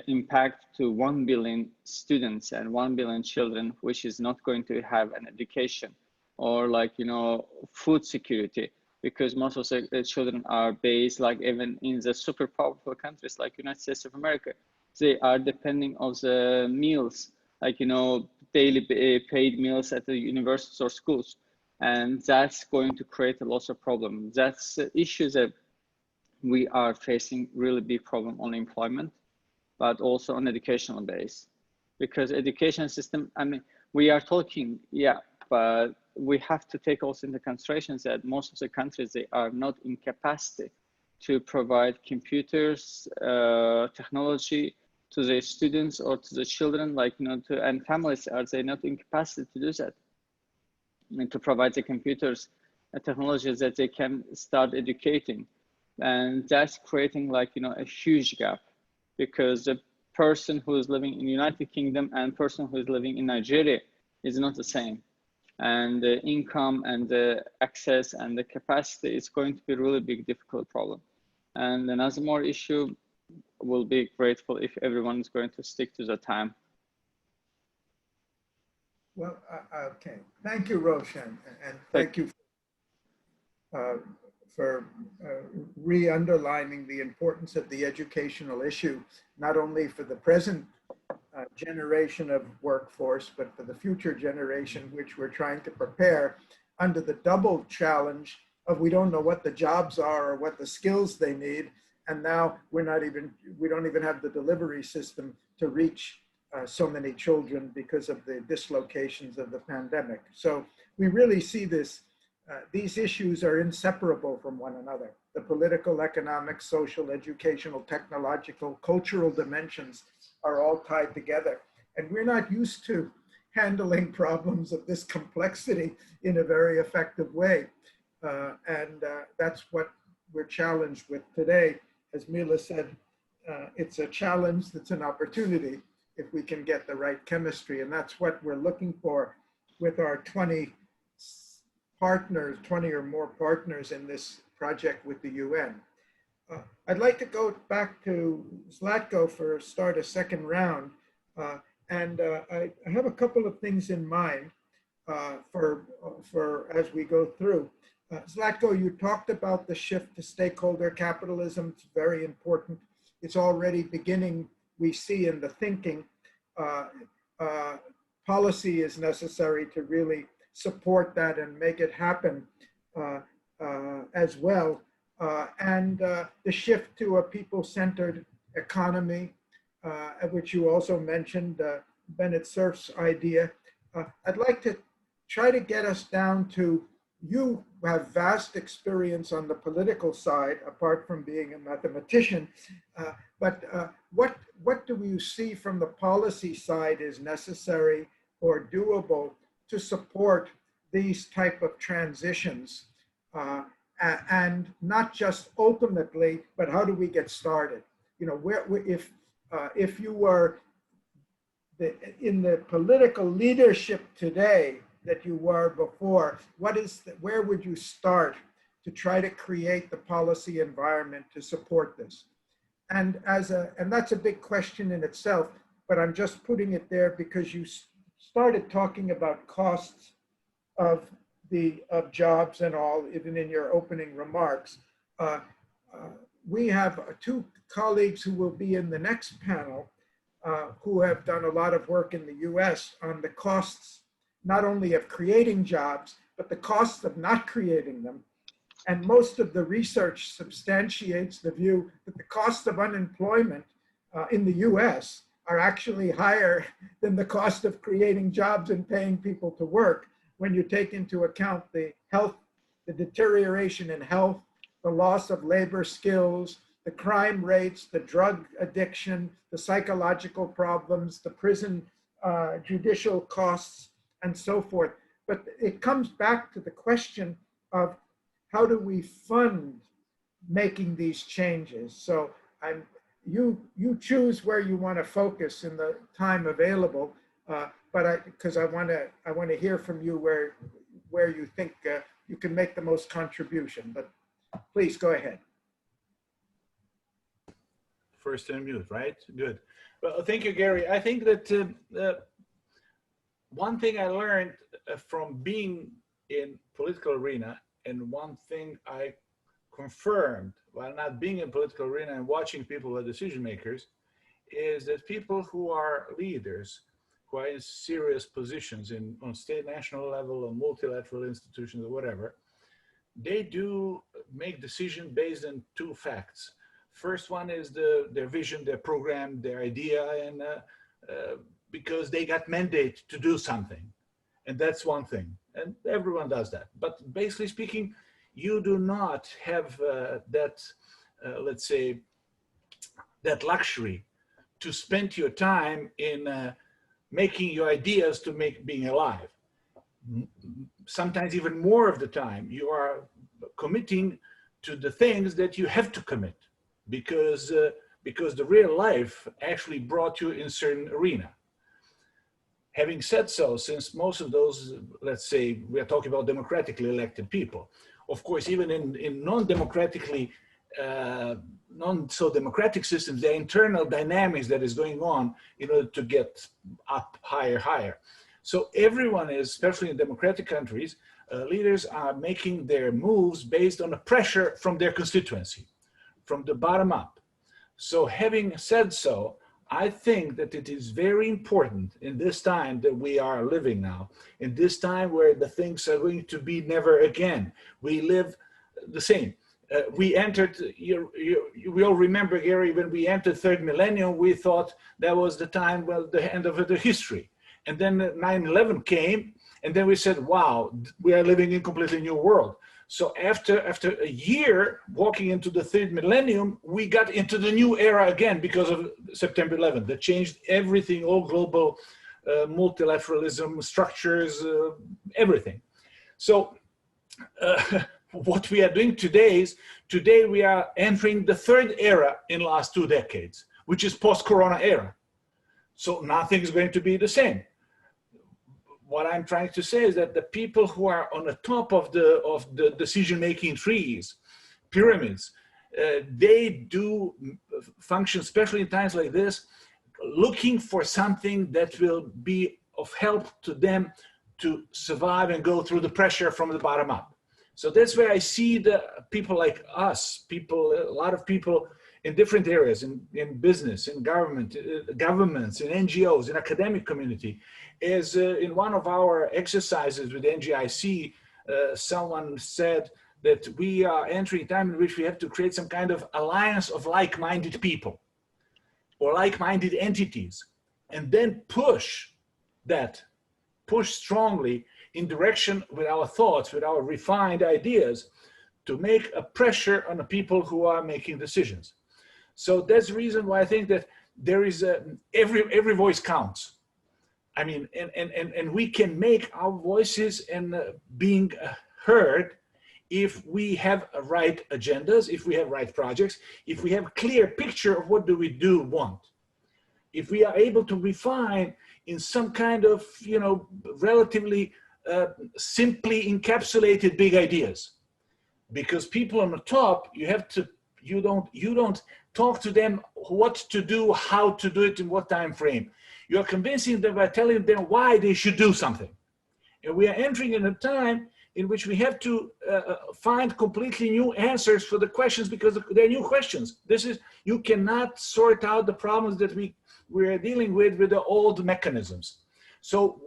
impact to 1 billion students and 1 billion children, which is not going to have an education or food security, because most of the children are based, even in the super powerful countries like United States of America, they are depending on the meals, daily paid meals at the universities or schools. And that's going to create a lot of problems. That's the issue that we are facing really big problem on employment, but also on educational base, because education system, we are talking, but we have to take also into consideration that most of the countries, they are not in capacity to provide computers, technology to the students or to the children, and families, are they not in capacity to do that? To provide the computers and technologies that they can start educating. And that's creating a huge gap, because the person who is living in United Kingdom and person who is living in Nigeria is not the same. And the income and the access and the capacity is going to be a really big, difficult problem. And another more issue, will be grateful if everyone is going to stick to the time. Well, okay. Thank you, Roshan, and thank you for re-underlining the importance of the educational issue, not only for the present generation of workforce, but for the future generation, which we're trying to prepare under the double challenge of we don't know what the jobs are or what the skills they need. And now we don't even have the delivery system to reach so many children because of the dislocations of the pandemic. So we really see this, these issues are inseparable from one another. The political, economic, social, educational, technological, cultural dimensions are all tied together. And we're not used to handling problems of this complexity in a very effective way. That's what we're challenged with today. As Mila said, it's a challenge that's an opportunity if we can get the right chemistry. And that's what we're looking for with our 20 partners, 20 or more partners in this project with the UN. I'd like to go back to Zlatko for start a second round. I have a couple of things in mind for as we go through. Zlatko, you talked about the shift to stakeholder capitalism. It's very important. It's already beginning, we see in the thinking. Policy is necessary to really support that and make it happen as well. The shift to a people-centered economy, which you also mentioned, Bennett Cerf's idea. I'd like to try to get us down to, you have vast experience on the political side, apart from being a mathematician, what do you see from the policy side is necessary or doable to support these type of transitions? And not just ultimately, but how do we get started? You know, if you were in the political leadership today that you were before, where would you start to try to create the policy environment to support this? And that's a big question in itself, but I'm just putting it there because you started talking about costs of jobs and all, even in your opening remarks. We have two colleagues who will be in the next panel who have done a lot of work in the US on the costs, not only of creating jobs, but the costs of not creating them. And most of the research substantiates the view that the cost of unemployment in the US are actually higher than the cost of creating jobs and paying people to work, when you take into account the deterioration in health, the loss of labor skills, the crime rates, the drug addiction, the psychological problems, the prison judicial costs, and so forth. But it comes back to the question of how do we fund making these changes? So you choose where you want to focus in the time available. Because I want to hear from you where you think you can make the most contribution. But please go ahead. First unmute, right? Good. Well, thank you, Garry. I think that one thing I learned from being in political arena, and one thing I confirmed while not being in political arena and watching people as decision makers, is that people who are leaders, who are in serious positions on state, national level, or multilateral institutions, or whatever, they do make decisions based on two facts. First one is their vision, their program, their idea, and because they got mandate to do something. And that's one thing. And everyone does that. But basically speaking, you do not have let's say, that luxury to spend your time in making your ideas to make being alive. Sometimes even more of the time, you are committing to the things that you have to commit, because because the real life actually brought you in a certain arena. Having said so, since most of those, let's say, we are talking about democratically elected people, of course, even in non-democratically, non-so-democratic systems, there are internal dynamics that is going on in order to get up higher. So everyone is, especially in democratic countries, leaders are making their moves based on the pressure from their constituency, from the bottom up. So having said so, I think that it is very important in this time that we are living now, in this time where the things are going to be never again. We live the same. We entered, we all remember, Garry, when we entered third millennium, we thought that was the time, well, the end of the history. And then 9/11 came, and then we said, wow, we are living in a completely new world. So after a year walking into the third millennium, we got into the new era again because of September 11th. That changed everything, all global multilateralism, structures, everything. So what we are doing today is, today we are entering the third era in the last 2 decades, which is post-corona era. So nothing is going to be the same. What I'm trying to say is that the people who are on the top of the decision-making trees, pyramids, they do function, especially in times like this, looking for something that will be of help to them to survive and go through the pressure from the bottom up. So that's where I see the people like us, a lot of people in different areas, in business, in government, governments, in NGOs, in academic community. Is in one of our exercises with NGIC, someone said that we are entering a time in which we have to create some kind of alliance of like-minded people or like-minded entities, and then push strongly in direction with our thoughts, with our refined ideas, to make a pressure on the people who are making decisions. So that's the reason why I think that there is every voice counts. I mean, and we can make our voices and being heard if we have right agendas, if we have right projects, if we have a clear picture of what do we want. If we are able to refine in some kind of, relatively simply encapsulated big ideas. Because people on the top, you don't talk to them what to do, how to do it, in what time frame. You're convincing them by telling them why they should do something. And we are entering in a time in which we have to find completely new answers for the questions, because they're new questions. You cannot sort out the problems that we are dealing with the old mechanisms. So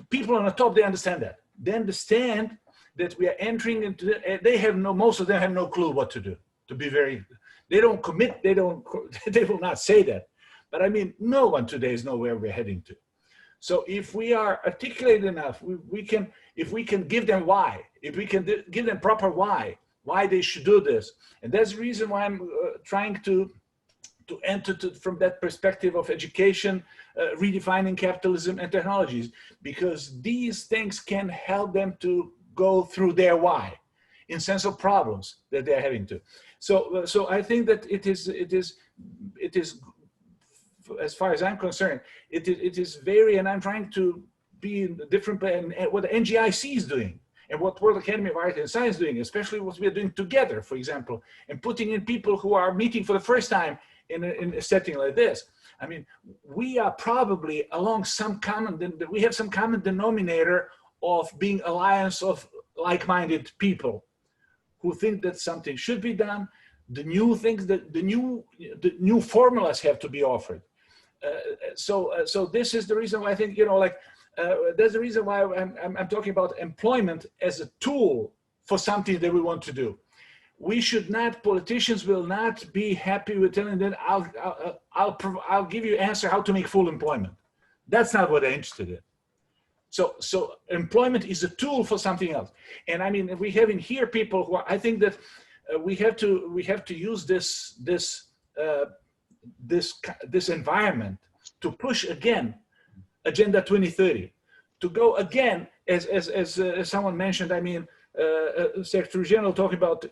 people on the top, they understand that. They understand that we are entering into, most of them have no clue what to do, they don't commit, they will not say that. But I mean, no one today knows where we're heading to. So if we are articulate enough, if we can give them why, if we can give them proper why they should do this. And that's the reason why I'm trying to enter from that perspective of education, redefining capitalism and technologies, because these things can help them to go through their why in sense of problems that they're having to. So I think that it is, as far as I'm concerned, it is very, and I'm trying to be in a different place, and what the NGIC is doing, and what World Academy of Art and Science is doing, especially what we are doing together, for example, and putting in people who are meeting for the first time in a setting like this. I mean, we are probably along we have some common denominator of being alliance of like-minded people who think that something should be done, the new things, the new formulas have to be offered. So this is the reason why I think, that's the reason why I'm talking about employment as a tool for something that we want to do. We should not, politicians will not be happy with telling them, I'll give you an answer how to make full employment. That's not what they're interested in. So employment is a tool for something else. And I mean, we have in here people who are, I think that we have to use this environment to push again Agenda 2030, to go again, as someone mentioned, I mean, Secretary General talking about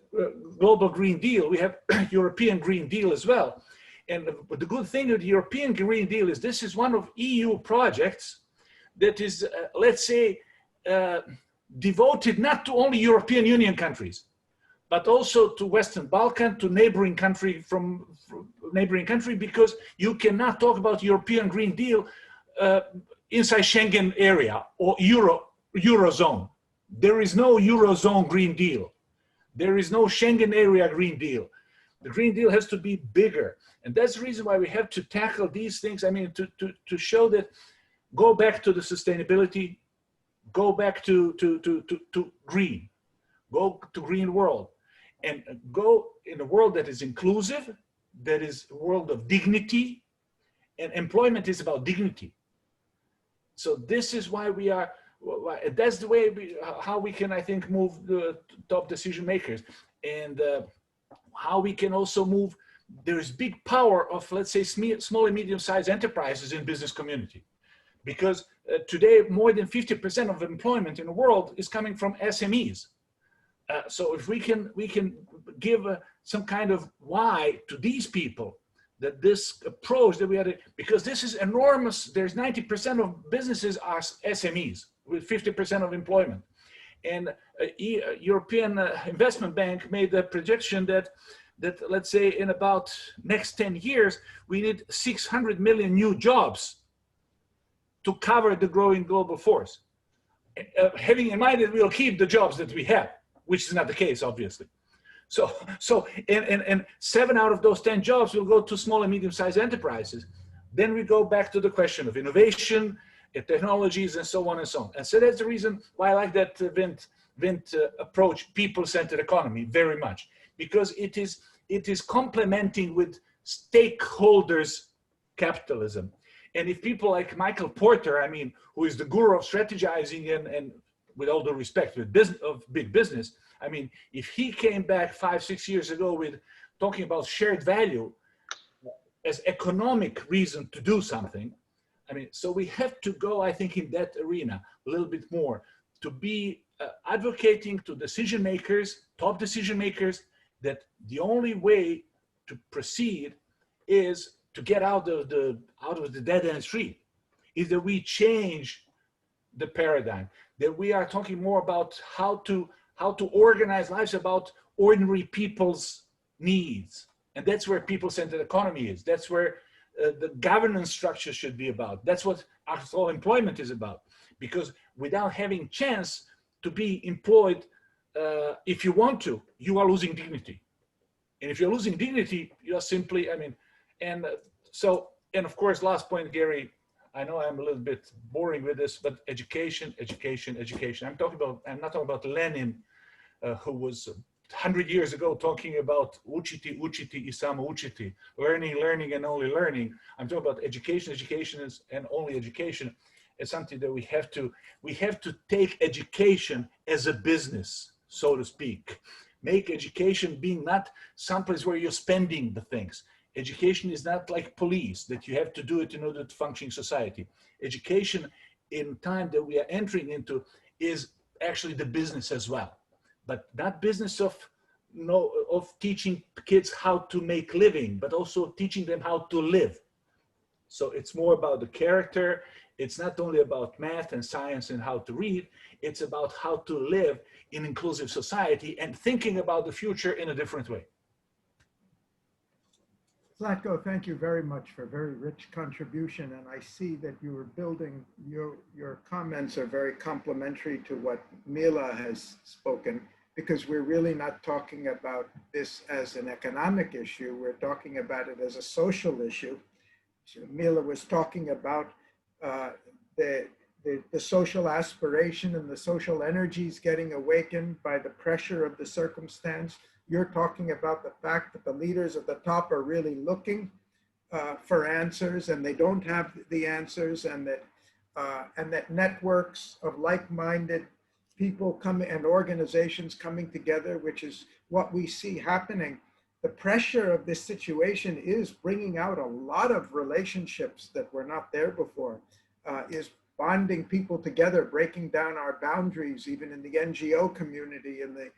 global Green Deal. We have European Green Deal as well. And the good thing with the European Green Deal is this is one of EU projects that is, let's say, devoted not to only European Union countries, but also to Western Balkan, to neighboring country from neighboring country, because you cannot talk about European Green Deal inside Schengen area or Eurozone. There is no Eurozone Green Deal. There is no Schengen area Green Deal. The Green Deal has to be bigger. And that's the reason why we have to tackle these things. I mean, to show that, go back to the sustainability, go back to green, go to green world, and go in a world that is inclusive, that is a world of dignity, and employment is about dignity. So this is why we are, that's the way how we can, I think, move the top decision makers, and how we can also move. There's big power of, let's say, small and medium-sized enterprises in business community, because today more than 50% of employment in the world is coming from SMEs. So if we can give some kind of why to these people, that this approach that we had, because this is enormous. There's 90% of businesses are SMEs with 50% of employment. And European Investment Bank made a projection that let's say in about next 10 years, we need 600 million new jobs to cover the growing global force. Having in mind that we'll keep the jobs that we have, which is not the case, obviously. So and 7 out of those 10 jobs will go to small and medium-sized enterprises. Then we go back to the question of innovation, technologies, and so on and so on. And so that's the reason why I like that Vint approach, people-centered economy, very much, because it is complementing with stakeholders capitalism. And if people like Michael Porter, I mean, who is the guru of strategizing and with all due respect, with big business, I mean, if he came back 5-6 years ago with talking about shared value as economic reason to do something, I mean, so we have to go, I think, in that arena a little bit more, to be advocating to decision makers, top decision makers, that the only way to proceed is to get out of the dead end street, is that we change the paradigm, that we are talking more about how to organize lives about ordinary people's needs. And that's where people-centered economy is. That's where the governance structure should be about. That's what actual employment is about. Because without having chance to be employed, if you want to, you are losing dignity. And if you're losing dignity, you're simply, I mean, and so, and of course, last point, Garry, I know I'm a little bit boring with this, but education, education, education. I'm not talking about Lenin, who was 100 years ago talking about učiti, učiti I samo učiti, learning, learning, and only learning. I'm talking about education, education is, and only education. It's something that we have to take education as a business, so to speak. Make education being not someplace where you're spending the things. Education is not like police, that you have to do it in order to function in society. Education in time that we are entering into is actually the business as well, but not business of teaching kids how to make living, but also teaching them how to live. So it's more about the character. It's not only about math and science and how to read, it's about how to live in inclusive society and thinking about the future in a different way. Zlatko, thank you very much for a very rich contribution. And I see that you were building, your comments are very complementary to what Mila has spoken, because we're really not talking about this as an economic issue. We're talking about it as a social issue. So Mila was talking about the social aspiration and the social energies getting awakened by the pressure of the circumstance. You're talking about the fact that the leaders at the top are really looking for answers, and they don't have the answers, and that networks of like-minded people coming and organizations coming together, which is what we see happening. The pressure of this situation is bringing out a lot of relationships that were not there before, is bonding people together, breaking down our boundaries, even in the NGO community, in the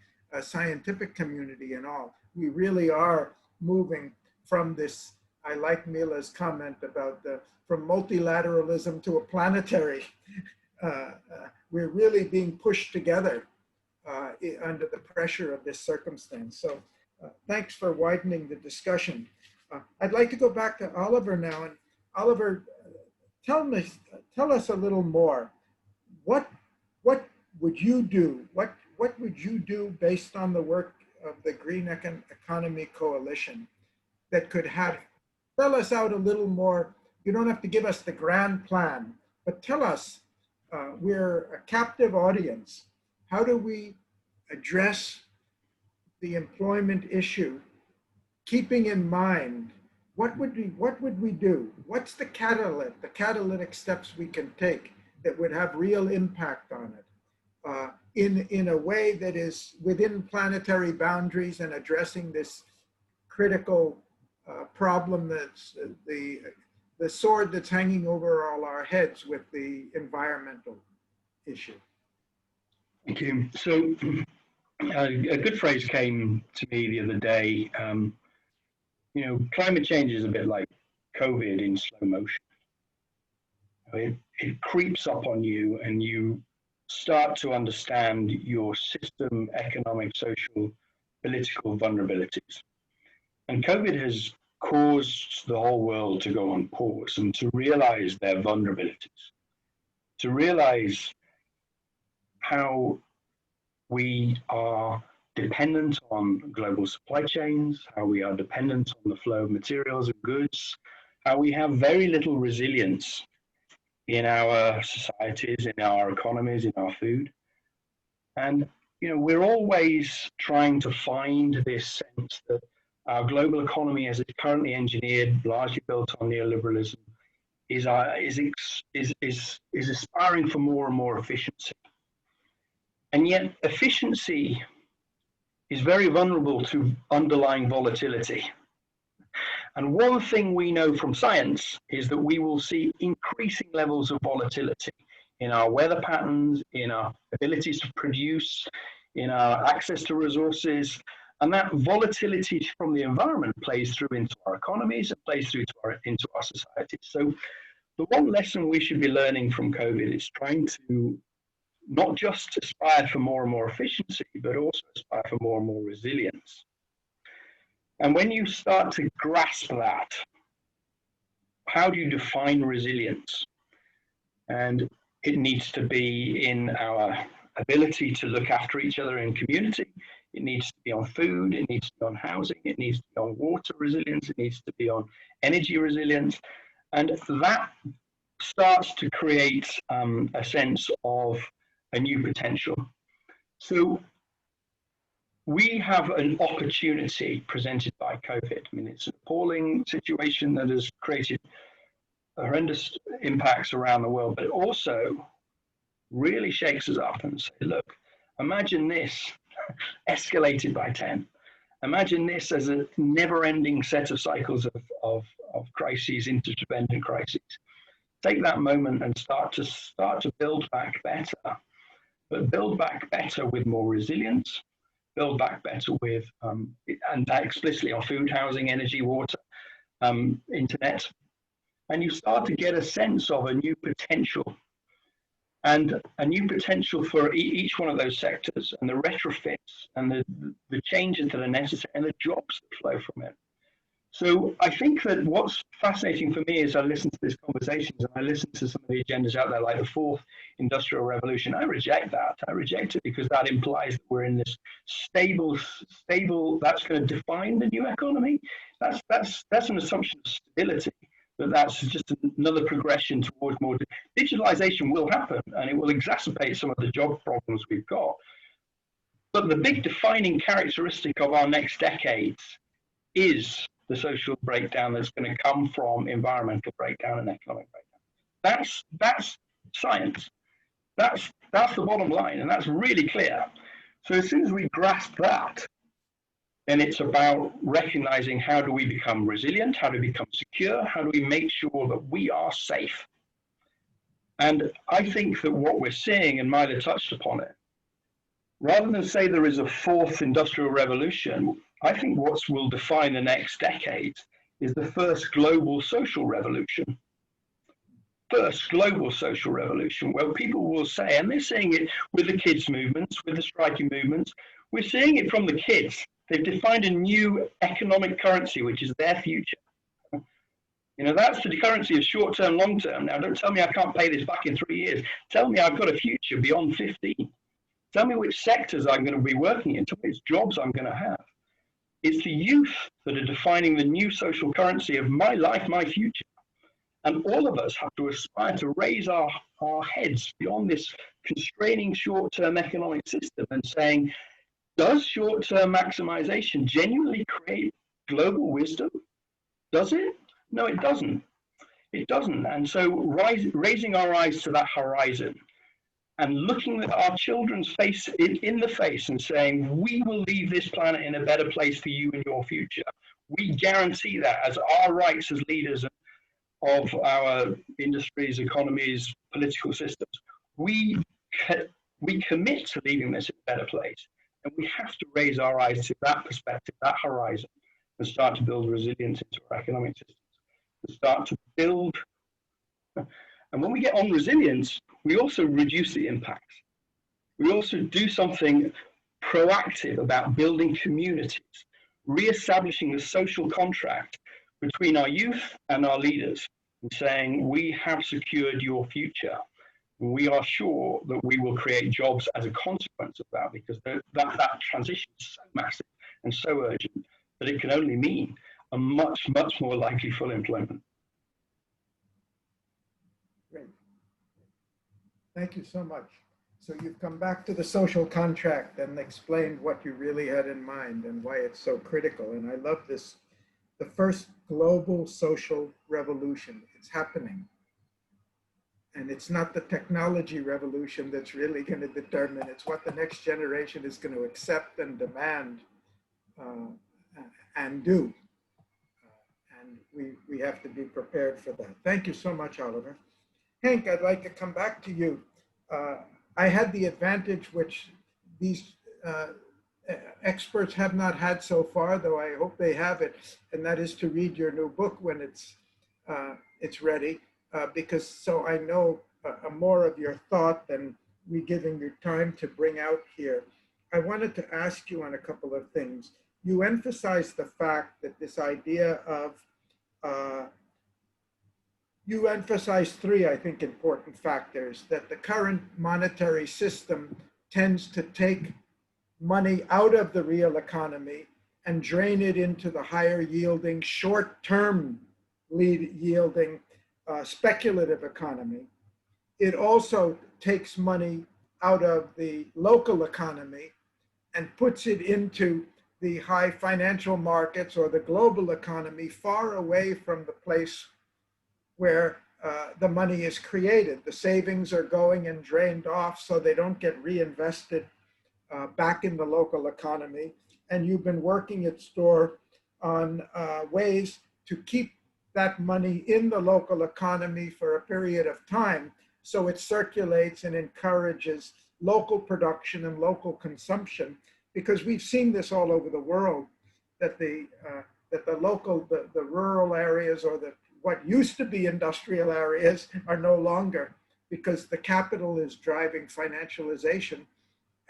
scientific community and all. We really are moving from this I like Mila's comment about from multilateralism to a planetary. We're really being pushed together under the pressure of this circumstance. So thanks for widening the discussion. I'd like to go back to Oliver now. And Oliver, tell us a little more. What would you do? What would you do based on the work of the Green Economy Coalition that could spell us out a little more? You don't have to give us the grand plan, but tell us, we're a captive audience. How do we address the employment issue, keeping in mind what would we do? What's the catalytic steps we can take that would have real impact on it in a way that is within planetary boundaries and addressing this critical problem that's the sword that's hanging over all our heads with the environmental issue. Thank you. So a good phrase came to me the other day. You know, climate change is a bit like COVID in slow motion. It creeps up on you and you start to understand your system, economic, social, political vulnerabilities. And COVID has caused the whole world to go on pause and to realize their vulnerabilities, to realize how we are dependent on global supply chains, how we are dependent on the flow of materials and goods, how we have very little resilience in our societies, in our economies, in our food. And, you know, we're always trying to find this sense that our global economy, as it's currently engineered, largely built on neoliberalism, is aspiring for more and more efficiency. And yet efficiency is very vulnerable to underlying volatility. And one thing we know from science is that we will see increasing levels of volatility in our weather patterns, in our abilities to produce, in our access to resources. And that volatility from the environment plays through into our economies and plays through into our societies. So the one lesson we should be learning from COVID is trying to not just aspire for more and more efficiency, but also aspire for more and more resilience. And when you start to grasp that, how do you define resilience? And it needs to be in our ability to look after each other in community. It needs to be on food, it needs to be on housing, it needs to be on water resilience, it needs to be on energy resilience. And that starts to create a sense of a new potential. So we have an opportunity presented by COVID. I mean, it's an appalling situation that has created horrendous impacts around the world, but it also really shakes us up and say, look, imagine this escalated by 10. Imagine this as a never-ending set of cycles of crises, interdependent crises. Take that moment and start to build back better, but build back better with more resilience, build back better with, and that explicitly on food, housing, energy, water, internet. And you start to get a sense of a new potential, and a new potential for each one of those sectors, and the retrofits and the changes that are necessary and the jobs that flow from it. So I think that what's fascinating for me is I listen to these conversations and I listen to some of the agendas out there, like the fourth industrial revolution. I reject that. I reject it because that implies that we're in this stable, that's going to define the new economy. That's an assumption of stability, but that's just another progression towards more. Digitalization will happen and it will exacerbate some of the job problems we've got. But the big defining characteristic of our next decades is the social breakdown that's going to come from environmental breakdown and economic breakdown. That's science. That's the bottom line, and that's really clear. So as soon as we grasp that, then it's about recognizing how do we become resilient, how do we become secure, how do we make sure that we are safe. And I think that what we're seeing, and Mila touched upon it, rather than say there is a fourth industrial revolution, I think what will define the next decade is the first global social revolution. First global social revolution, where people will say, and they're seeing it with the kids' movements, with the striking movements, we're seeing it from the kids. They've defined a new economic currency, which is their future. You know, that's the currency of short-term, long-term. Now, don't tell me I can't pay this back in 3 years. Tell me I've got a future beyond 15. Tell me which sectors I'm going to be working in, tell me which jobs I'm going to have. It's the youth that are defining the new social currency of my life, my future. And all of us have to aspire to raise our heads beyond this constraining short-term economic system and saying, does short-term maximization genuinely create global wisdom? Does it? No, it doesn't. It doesn't. And so raising our eyes to that horizon and looking at our children's face in the face and saying, we will leave this planet in a better place for you and your future. We guarantee that as our rights as leaders of our industries, economies, political systems. We commit to leaving this in a better place. And we have to raise our eyes to that perspective, that horizon, and start to build resilience into our economic systems. And start to build. And when we get on resilience, we also reduce the impacts. We also do something proactive about building communities, re-establishing the social contract between our youth and our leaders, and saying, we have secured your future. We are sure that we will create jobs as a consequence of that, because that transition is so massive and so urgent that it can only mean a much, much more likely full employment. Great. Thank you so much. So you've come back to the social contract and explained what you really had in mind and why it's so critical. And I love this. The first global social revolution. It's happening. And it's not the technology revolution that's really going to determine. It's what the next generation is going to accept and demand and do. And we have to be prepared for that. Thank you so much, Oliver. Henk, I'd like to come back to you. I had the advantage which these experts have not had so far, though I hope they have it, and that is to read your new book when it's ready, because so I know more of your thought than we giving you time to bring out here. I wanted to ask you on a couple of things. You emphasized the fact that this idea of, you emphasized three, I think, important factors, that the current monetary system tends to take money out of the real economy and drain it into the higher yielding, short-term yielding, speculative economy. It also takes money out of the local economy and puts it into the high financial markets or the global economy, far away from the place where the money is created. The savings are going and drained off so they don't get reinvested back in the local economy. And you've been working at STOR on ways to keep that money in the local economy for a period of time so it circulates and encourages local production and local consumption, because we've seen this all over the world, that the rural areas or what used to be industrial areas are no longer, because the capital is driving financialization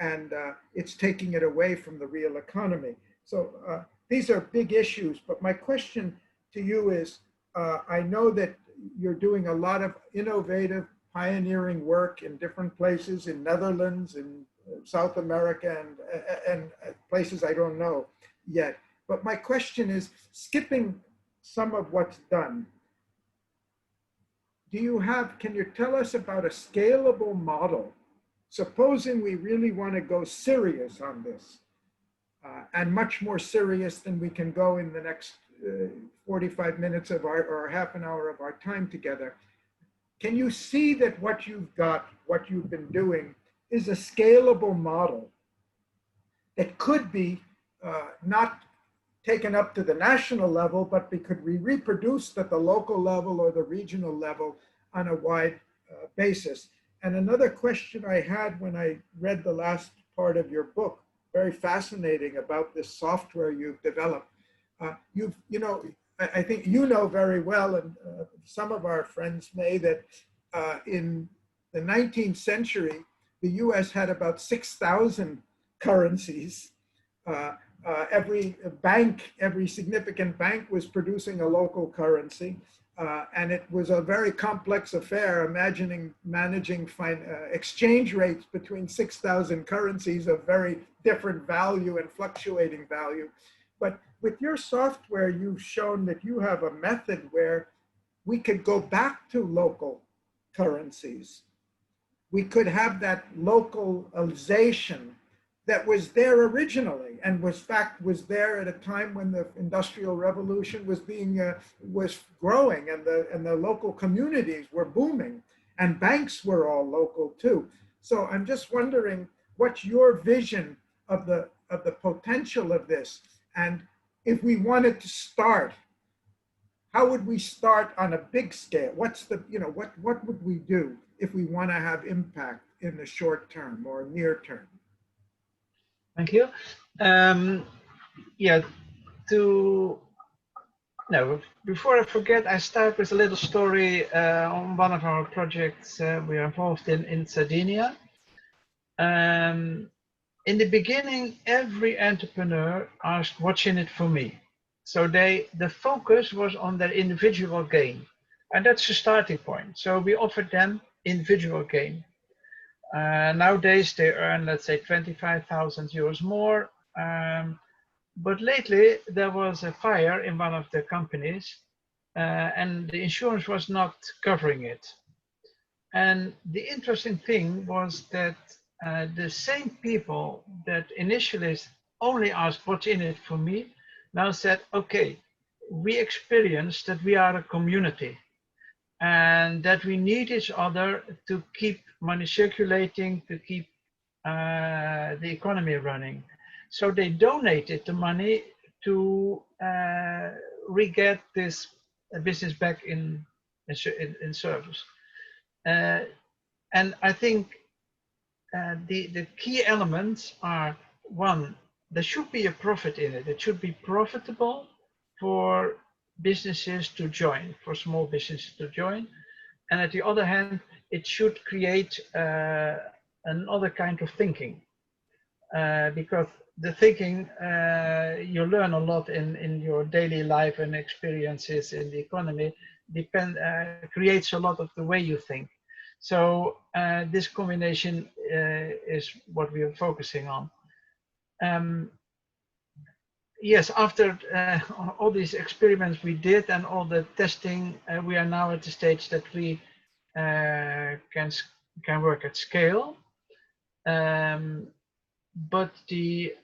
and it's taking it away from the real economy. So these are big issues, but my question to you is, I know that you're doing a lot of innovative, pioneering work in different places, in Netherlands, in South America, and places I don't know yet. But my question is, skipping some of what's done, can you tell us about a scalable model? Supposing we really want to go serious on this, and much more serious than we can go in the next 45 minutes of or half an hour of our time together. Can you see that what you've got, what you've been doing, is a scalable model that could be not taken up to the national level, but could be reproduced at the local level or the regional level on a wide basis? And another question I had when I read the last part of your book, very fascinating, about this software you've developed. I think you know very well, and some of our friends may, that in the 19th century, the US had about 6,000 currencies. Every bank, every significant bank was producing a local currency. And it was a very complex affair, managing exchange rates between 6,000 currencies of very different value and fluctuating value. But with your software, you've shown that you have a method where we could go back to local currencies. We could have that localization that was there originally and was there at a time when the Industrial Revolution was growing and the local communities were booming and banks were all local too. So I'm just wondering what's your vision of the potential of this, and if we wanted to start, how would we start on a big scale? What's the, what would we do if we want to have impact in the short term or near term? Thank you. Yeah, before I forget, I start with a little story on one of our projects we are involved in Sardinia. In the beginning, every entrepreneur asked, what's in it for me? So the focus was on their individual gain. And that's the starting point. So we offered them individual gain. Nowadays they earn, let's say, 25,000 euros more. But lately there was a fire in one of the companies and the insurance was not covering it. And the interesting thing was that the same people that initially only asked what's in it for me now said, okay, we experienced that we are a community and that we need each other to keep money circulating, to keep the economy running. So they donated the money to re-get this business back in service. And I think the key elements are, one, there should be a profit in it. It should be profitable for businesses to join, for small businesses to join. And at the other hand, it should create another kind of thinking. Because the thinking, you learn a lot in your daily life and experiences in the economy, creates a lot of the way you think. So this combination is what we are focusing on. Yes, after all these experiments we did and all the testing, we are now at the stage that we can work at scale. But the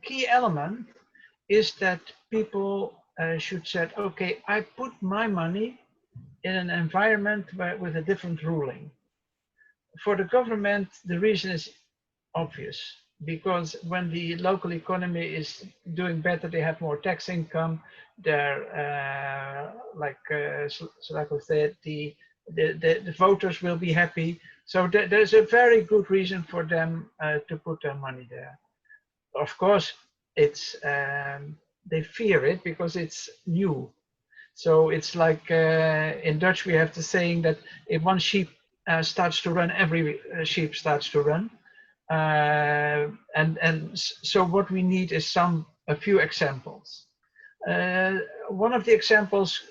key element is that people should say, okay, I put my money in an environment with a different ruling. For the government, the reason is obvious, because when the local economy is doing better, they have more tax income. They're like Zlatko said, the voters will be happy. So there's a very good reason for them to put their money there. Of course, it's they fear it because it's new. So it's like in Dutch we have the saying that if one sheep starts to run, every sheep starts to run. And so what we need is a few examples. One of the examples,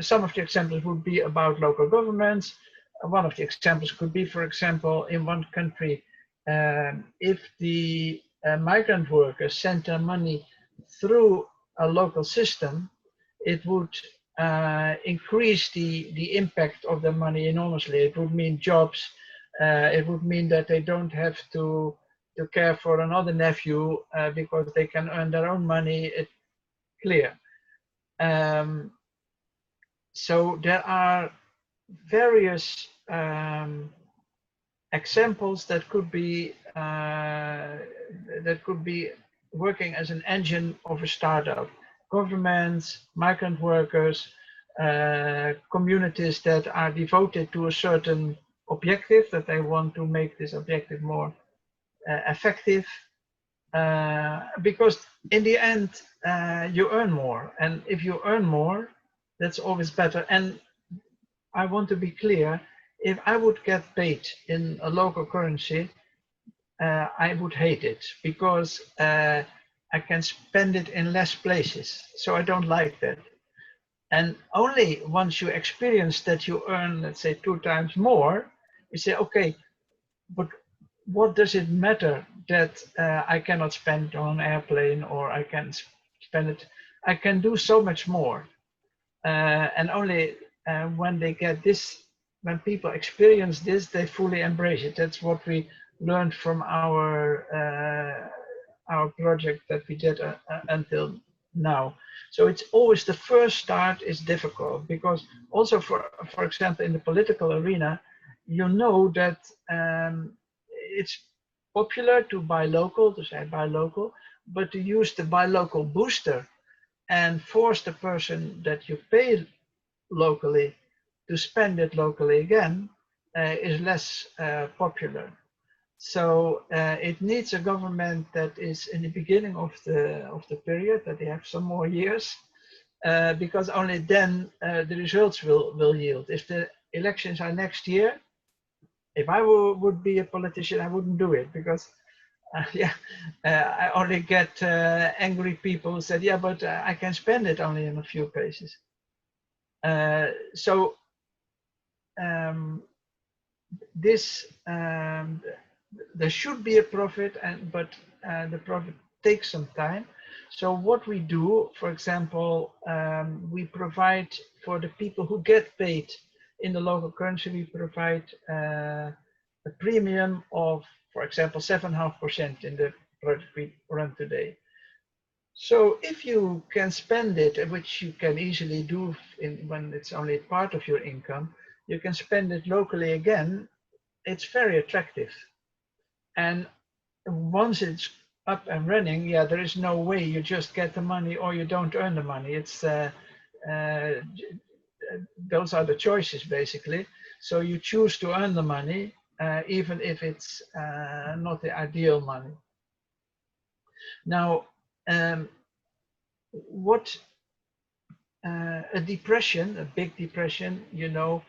some of the examples would be about local governments. One of the examples could be, for example, in one country, if the migrant workers sent their money through a local system, it would increase the impact of the money enormously. It would mean jobs. It would mean that they don't have to care for another nephew because they can earn their own money. It's clear. So there are various examples that could be working as an engine of a startup. Governments, migrant workers, communities that are devoted to a certain objective, that they want to make this objective more effective. Because in the end, you earn more. And if you earn more, that's always better. And I want to be clear, if I would get paid in a local currency, I would hate it because I can spend it in less places. So I don't like that. And only once you experience that you earn, let's say, 2 times more, you say, okay, but what does it matter that I cannot spend on an airplane, or I can spend it, I can do so much more. And only when they get this, when people experience this, they fully embrace it. That's what we learned from our project that we did until now. So it's always the first start is difficult, because also for example, in the political arena, you know that it's popular to buy local, to say buy local, but to use the buy local booster and force the person that you pay locally to spend it locally again is less popular. So it needs a government that is in the beginning of the period, that they have some more years, because only then the results will yield. If the elections are next year, if I would be a politician, I wouldn't do it, because I only get angry people who said, yeah, but I can spend it only in a few places. So this there should be a profit, but the profit takes some time. So what we do, for example, we provide for the people who get paid in the local currency, we provide a premium of, for example, 7.5% in the project we run today. So if you can spend it, which you can easily do when it's only part of your income, you can spend it locally again, it's very attractive. And once it's up and running, yeah, there is no way you just get the money or you don't earn the money. It's those are the choices, basically. So you choose to earn the money, even if it's not the ideal money. Now, what a depression, a big depression, you know,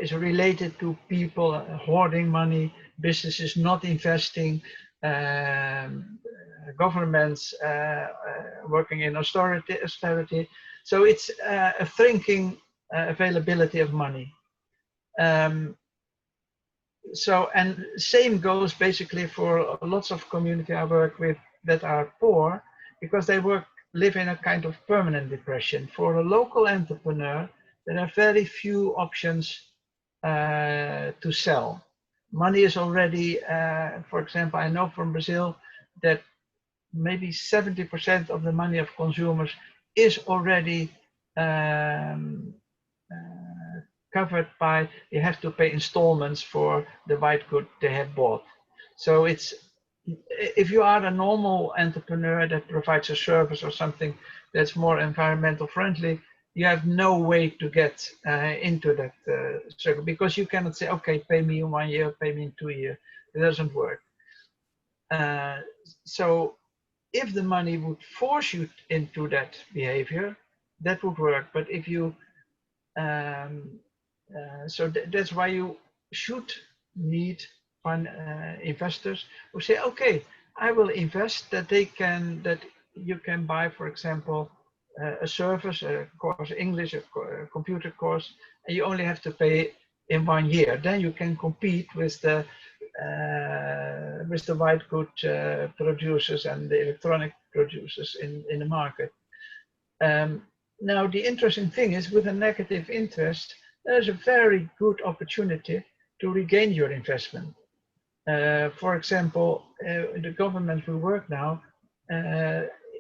is related to people hoarding money, businesses not investing, governments working in austerity. So it's a shrinking availability of money. So, and same goes basically for lots of community I work with that are poor, because they live in a kind of permanent depression. For a local entrepreneur, there are very few options to sell. Money is already, for example, I know from Brazil that maybe 70% of the money of consumers is already covered by, you have to pay installments for the white good they have bought. So it's, if you are a normal entrepreneur that provides a service or something that's more environmental friendly, you have no way to get into that circle, because you cannot say, okay, pay me in 1 year, pay me in 2 years. It doesn't work. So if the money would force you into that behavior, that would work. But if you, so that's why you should need investors who say, okay, I will invest, that they can, that you can buy, for example, a service, a course English, a computer course, and you only have to pay in 1 year. Then you can compete with the white good producers and the electronic producers in the market. Now the interesting thing is, with a negative interest, there's a very good opportunity to regain your investment. For example, the government we work now,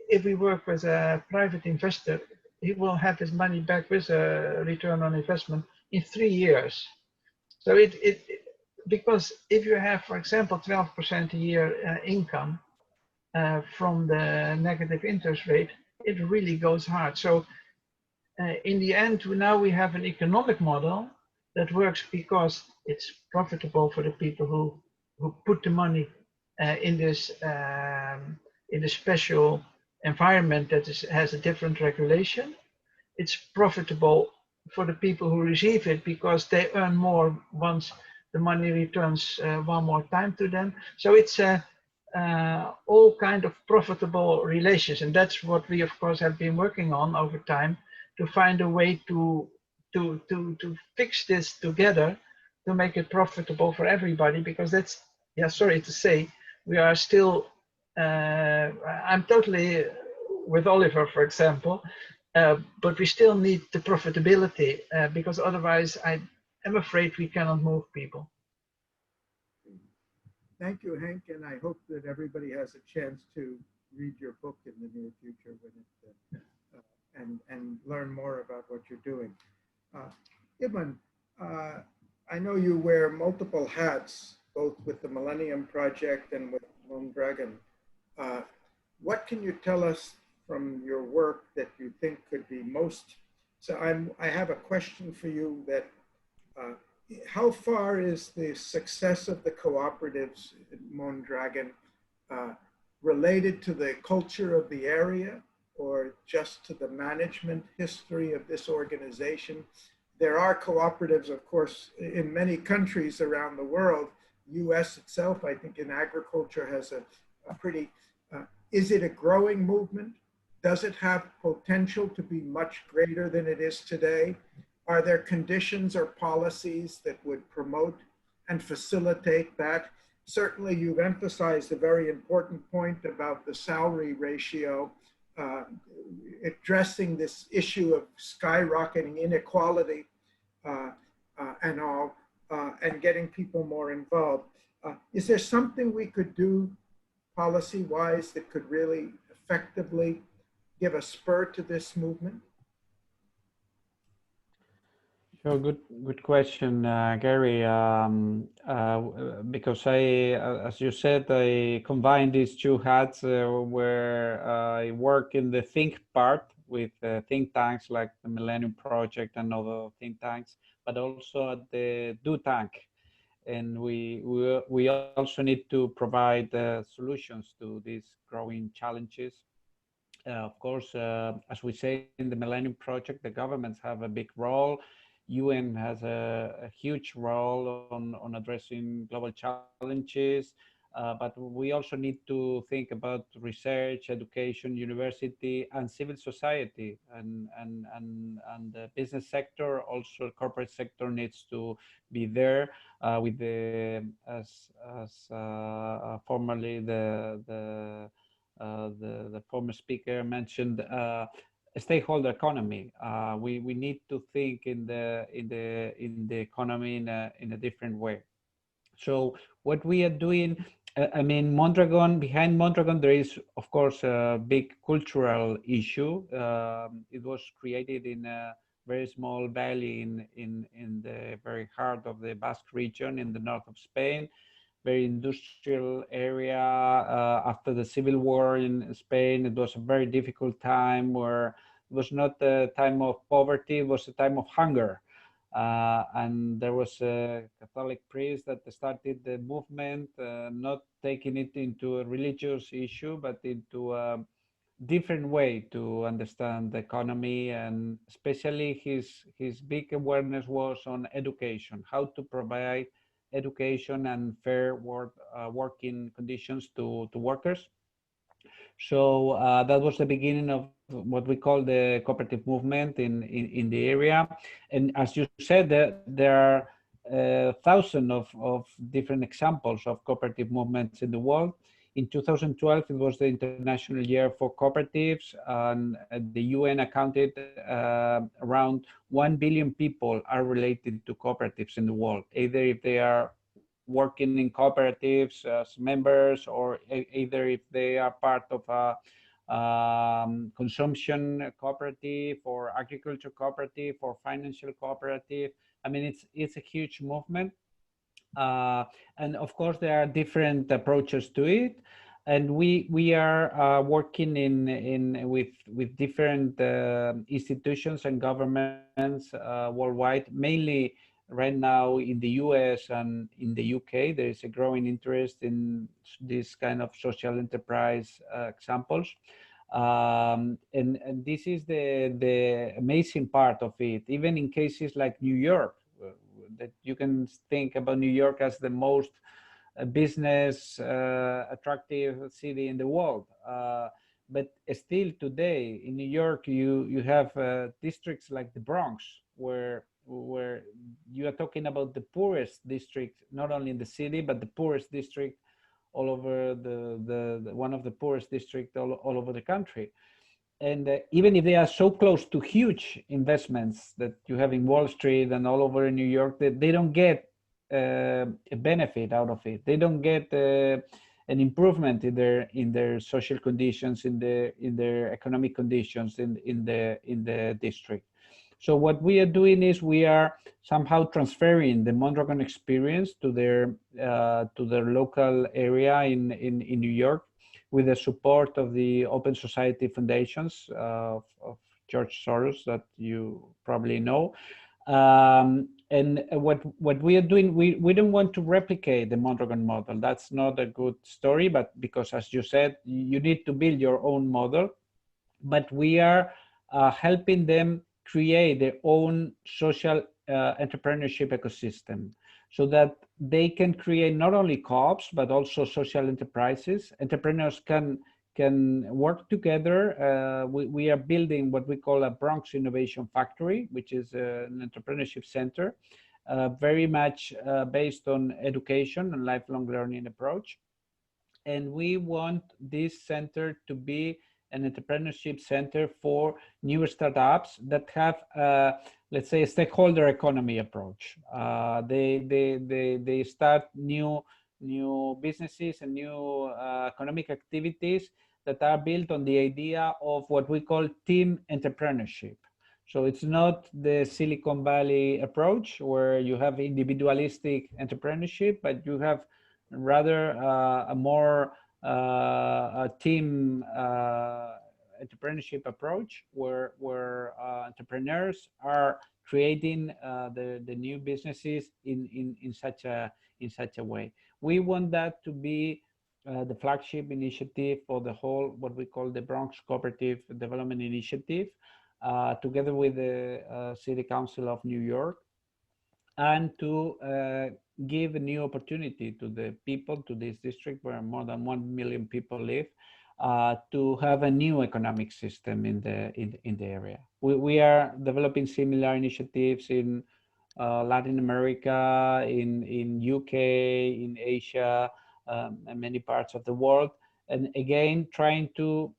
if we work with a private investor, he will have his money back with a return on investment in 3 years. So because if you have, for example, 12% a year income from the negative interest rate, it really goes hard. So in the end, now we have an economic model that works because it's profitable for the people who put the money in this special environment that has a different regulation. It's profitable for the people who receive it because they earn more once the money returns one more time to them. So it's all kind of profitable relations, and that's what we of course have been working on over time to find a way to fix this together to make it profitable for everybody, because that's, yeah, sorry to say, we are still I'm totally with Oliver, for example, but we still need the profitability because otherwise I'm afraid we cannot move people. Thank you, Henk, and I hope that everybody has a chance to read your book in the near future when it, and learn more about what you're doing. Ibon, I know you wear multiple hats, both with the Millennium Project and with Mondragon. What can you tell us from your work that you think could be most? So I have a question for you that how far is the success of the cooperatives in Mondragon related to the culture of the area or just to the management history of this organization? There are cooperatives, of course, in many countries around the world. US itself, I think in agriculture has a pretty, is it a growing movement? Does it have potential to be much greater than it is today? Are there conditions or policies that would promote and facilitate that? Certainly you've emphasized a very important point about the salary ratio, addressing this issue of skyrocketing inequality and all, and getting people more involved. Is there something we could do policy-wise that could really effectively give a spur to this movement? Sure, good question, Garry. Because as you said, I combine these two hats where I work in the think part with think tanks like the Millennium Project and other think tanks, but also at the do tank. And we also need to provide solutions to these growing challenges. Of course, as we say in the Millennium Project, the governments have a big role. UN has a huge role on addressing global challenges, but we also need to think about research, education, university, and civil society, and the business sector, also corporate sector needs to be there with the as formerly the former speaker mentioned. Stakeholder economy. We need to think in the economy in a different way. So what we are doing, I mean, Mondragon, behind Mondragon, there is of course a big cultural issue. It was created in a very small valley in the very heart of the Basque region in the north of Spain. Very industrial area. After the civil war in Spain, it was a very difficult time where it was not a time of poverty, it was a time of hunger. And there was a Catholic priest that started the movement, not taking it into a religious issue, but into a different way to understand the economy. And especially his big awareness was on education, how to provide education and fair working conditions to workers. So that was the beginning of what we call the cooperative movement in the area. And as you said, there are thousands of different examples of cooperative movements in the world. In 2012, it was the International Year for Cooperatives, and the UN accounted around 1 billion people are related to cooperatives in the world, either if they are working in cooperatives as members, or either if they are part of a consumption cooperative or agriculture cooperative or financial cooperative. I mean, it's a huge movement. And of course, there are different approaches to it. And we are working with different institutions and governments worldwide, mainly right now in the US and in the UK, there is a growing interest in this kind of social enterprise examples. And this is the amazing part of it. Even in cases like New York, that you can think about New York as the most business attractive city in the world. But still today in New York, you have districts like the Bronx, where you are talking about the poorest district, not only in the city, but the poorest district all over the one of the poorest districts all over the country. And even if they are so close to huge investments that you have in Wall Street and all over New York, they don't get a benefit out of it. They don't get an improvement in their social conditions, in their economic conditions in the district. So what we are doing is we are somehow transferring the Mondragon experience to their local area in New York, with the support of the Open Society Foundations of George Soros that you probably know. And what we are doing, we don't want to replicate the Mondragon model. That's not a good story, but because, as you said, you need to build your own model. But we are helping them create their own social entrepreneurship ecosystem, so that they can create not only co-ops, but also social enterprises. Entrepreneurs can work together. We are building what we call a Bronx Innovation Factory, which is an entrepreneurship center, very much based on education and lifelong learning approach. And we want this center to be an entrepreneurship center for newer startups that have, let's say, a stakeholder economy approach. They start new businesses and new economic activities that are built on the idea of what we call team entrepreneurship. So it's not the Silicon Valley approach where you have individualistic entrepreneurship, but you have rather a more a team entrepreneurship approach where entrepreneurs are creating the new businesses in such a way. We want that to be the flagship initiative for the whole, what we call the Bronx Cooperative Development Initiative, together with the City Council of New York, and to give a new opportunity to the people, to this district where more than 1 million people live, to have a new economic system in the area. We are developing similar initiatives in Latin America, in UK, in Asia, and many parts of the world. And again, trying to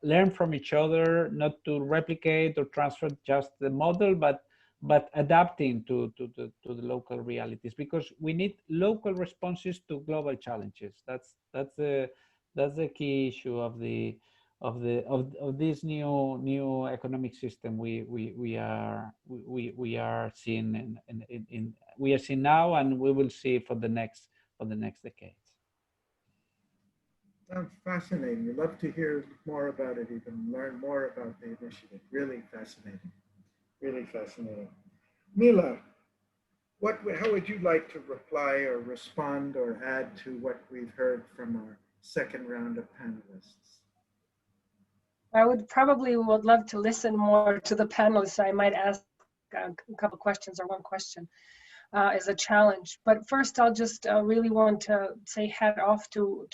learn from each other, not to replicate or transfer just the model, but adapting to the local realities, because we need local responses to global challenges. That's the key issue of this new economic system we are seeing we are seeing now, and we will see for the next decades. Sounds fascinating. We'd love to hear more about it, even learn more about the initiative. Really fascinating. Really fascinating. Mila, how would you like to reply or respond or add to what we've heard from our second round of panelists? I would love to listen more to the panelists. I might ask a couple questions or one question as a challenge. But first, I'll just really want to say hat off to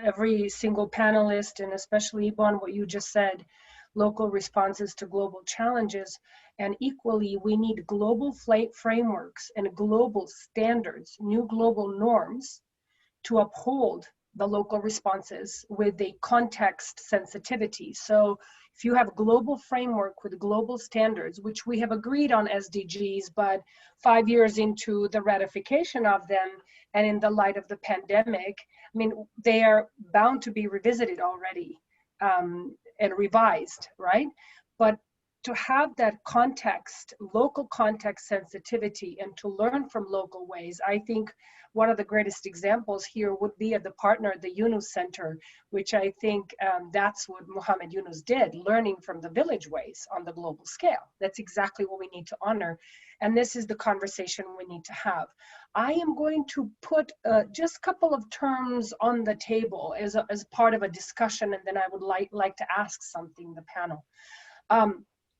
every single panelist, and especially Ibon, what you just said, local responses to global challenges. And equally, we need global frameworks and global standards, new global norms to uphold the local responses with a context sensitivity. So if you have a global framework with global standards, which we have agreed on SDGs, but 5 years into the ratification of them and in the light of the pandemic, I mean, they are bound to be revisited already and revised, right? But to have that context, local context sensitivity, and to learn from local ways. I think one of the greatest examples here would be at the partner, the Yunus Center, which I think that's what Muhammad Yunus did, learning from the village ways on the global scale. That's exactly what we need to honor. And this is the conversation we need to have. I am going to put just a couple of terms on the table as part of a discussion, and then I would like to ask something, the panel.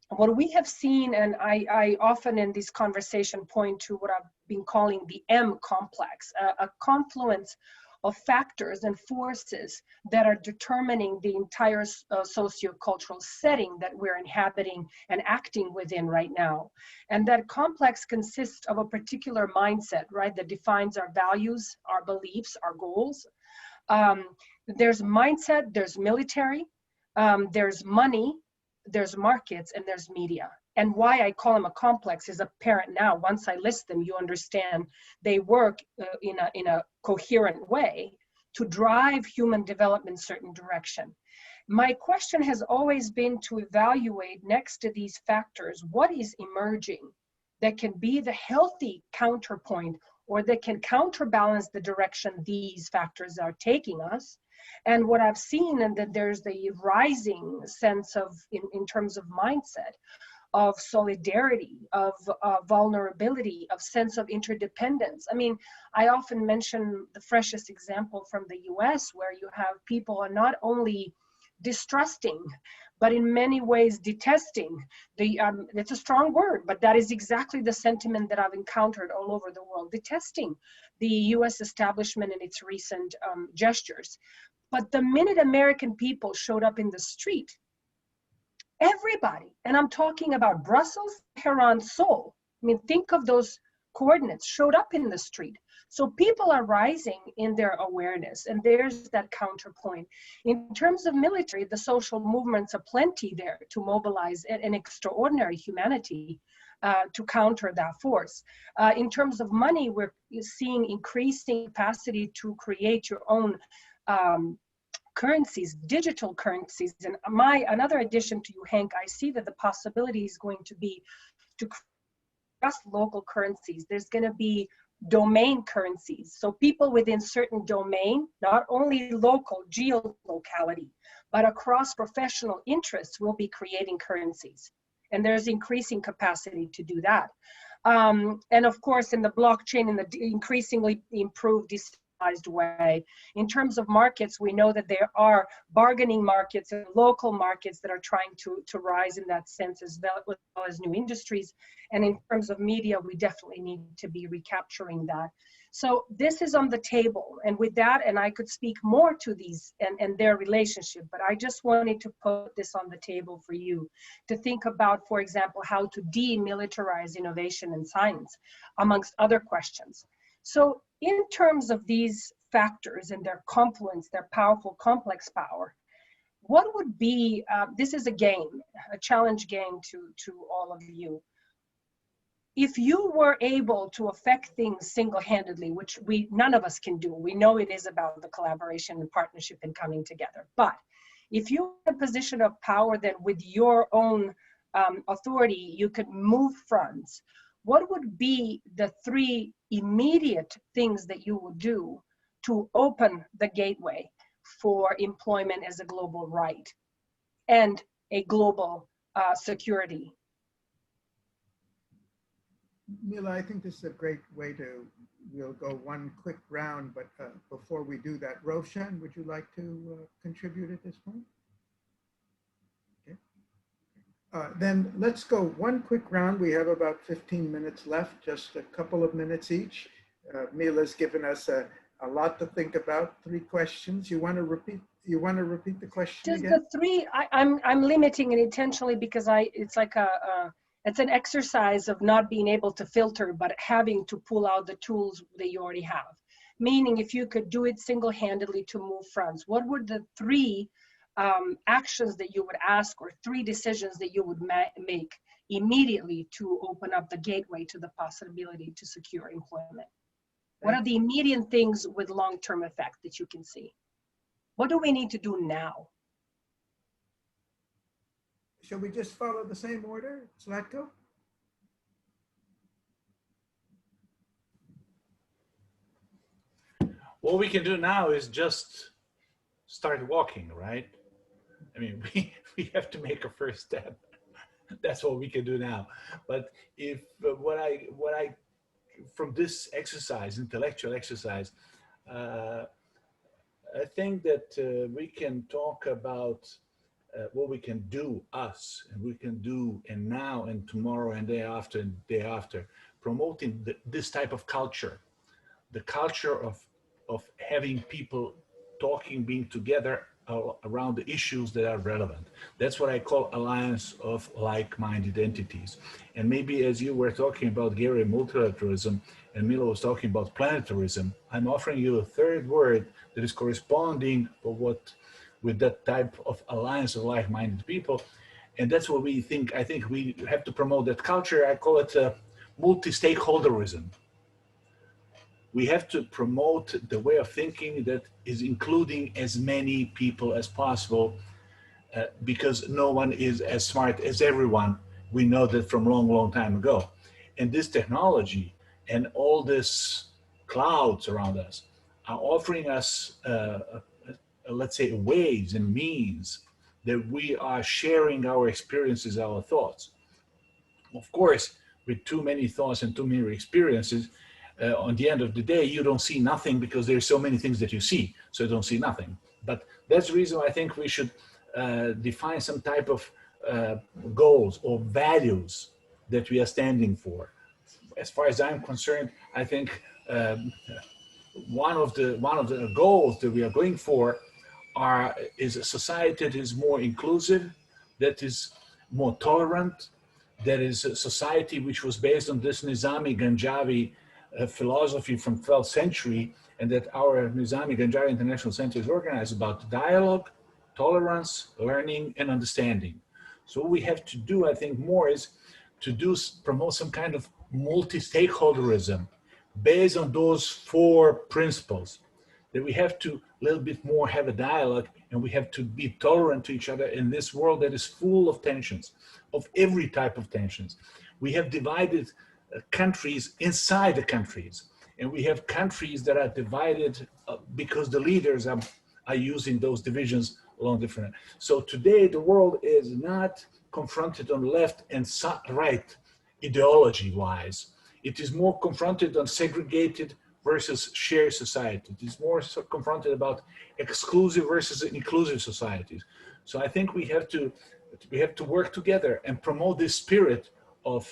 What we have seen, and I often in this conversation point to what I've been calling the M complex, a confluence of factors and forces that are determining the entire sociocultural setting that we're inhabiting and acting within right now. And that complex consists of a particular mindset, right, that defines our values, our beliefs, our goals. There's mindset, there's military, there's money, there's markets, and there's media. And why I call them a complex is apparent now. Once I list them, you understand they work in a coherent way to drive human development in a certain direction. My question has always been to evaluate next to these factors, what is emerging that can be the healthy counterpoint or that can counterbalance the direction these factors are taking us. And what I've seen, and that there's the rising sense of, in terms of mindset, of solidarity, of vulnerability, of sense of interdependence. I mean, I often mention the freshest example from the US, where you have people are not only distrusting, but in many ways detesting. It's a strong word, but that is exactly the sentiment that I've encountered all over the world, detesting the US establishment and its recent gestures. But the minute American people showed up in the street, everybody, and I'm talking about Brussels, Tehran, Seoul, I mean, think of those coordinates, showed up in the street. So people are rising in their awareness, and there's that counterpoint. In terms of military, the social movements are plenty there to mobilize an extraordinary humanity to counter that force. In terms of money, we're seeing increasing capacity to create your own currencies, digital currencies. And another addition to you, Henk, I see that the possibility is going to be to just local currencies. There's going to be domain currencies. So people within certain domain, not only local geolocality, but across professional interests will be creating currencies. And there's increasing capacity to do that. And of course, in the blockchain, in the increasingly improved decentralized way. In terms of markets, we know that there are bargaining markets and local markets that are trying to rise in that sense, as well as new industries. And in terms of media, we definitely need to be recapturing that. So this is on the table. And with that, and I could speak more to these and their relationship, but I just wanted to put this on the table for you to think about, for example, how to demilitarize innovation and science, amongst other questions. So in terms of these factors and their confluence, their powerful complex power, what would be, this is a game, a challenge game to all of you. If you were able to affect things single-handedly, which none of us can do, we know it is about the collaboration and partnership and coming together. But if you're in a position of power, then with your own authority, you could move fronts. What would be the 3 immediate things that you would do to open the gateway for employment as a global right and a global security? Mila, I think this is a great way we'll go one quick round, but before we do that, Roshan, would you like to contribute at this point? Okay. Then let's go one quick round. We have about 15 minutes left, just a couple of minutes each. Mila's given us a lot to think about. 3 questions. You want to repeat the question just again? The 3, I'm limiting it intentionally because it's like it's an exercise of not being able to filter, but having to pull out the tools that you already have. Meaning, if you could do it single-handedly to move fronts, what would the 3 actions that you would ask, or 3 decisions that you would make immediately to open up the gateway to the possibility to secure employment? What are the immediate things with long-term effect that you can see? What do we need to do now? shall we just follow the same order, Zlatko? What we can do now is just start walking, right? I mean, we have to make a first step. That's what we can do now. But if what I from this exercise, intellectual exercise, I think that we can talk about what we can do, us, and we can do, and now and tomorrow and day after, promoting this type of culture, the culture of having people talking, being together around the issues that are relevant. That's what I call alliance of like-minded entities. And maybe as you were talking about, Garry, multilateralism, and Mila was talking about planetarism, I'm offering you a third word that is corresponding with that type of alliance of like-minded people. And that's what we think. I think we have to promote that culture. I call it multi-stakeholderism. We have to promote the way of thinking that is including as many people as possible, because no one is as smart as everyone. We know that from long time ago. And this technology and all this clouds around us are offering us, let's say, ways and means that we are sharing our experiences, our thoughts. Of course, with too many thoughts and too many experiences, on the end of the day, you don't see nothing because there's so many things that you see, so you don't see nothing. But that's the reason why I think we should define some type of goals or values that we are standing for. As far as I'm concerned, I think one of the goals that we are going for is a society that is more inclusive, that is more tolerant, that is a society which was based on this Nizami Ganjavi philosophy from 12th century, and that our Nizami Ganjavi International Center is organized about dialogue, tolerance, learning, and understanding. So what we have to do, I think, more is to promote some kind of multi-stakeholderism based on those four principles, that we have to a little bit more have a dialogue, and we have to be tolerant to each other in this world that is full of tensions, of every type of tensions. We have divided countries inside the countries, and we have countries that are divided because the leaders are using those divisions along different. So today the world is not confronted on left and right ideology wise. It is more confronted on segregated versus shared society. It is more confronted about exclusive versus inclusive societies. So I think we have to work together and promote this spirit of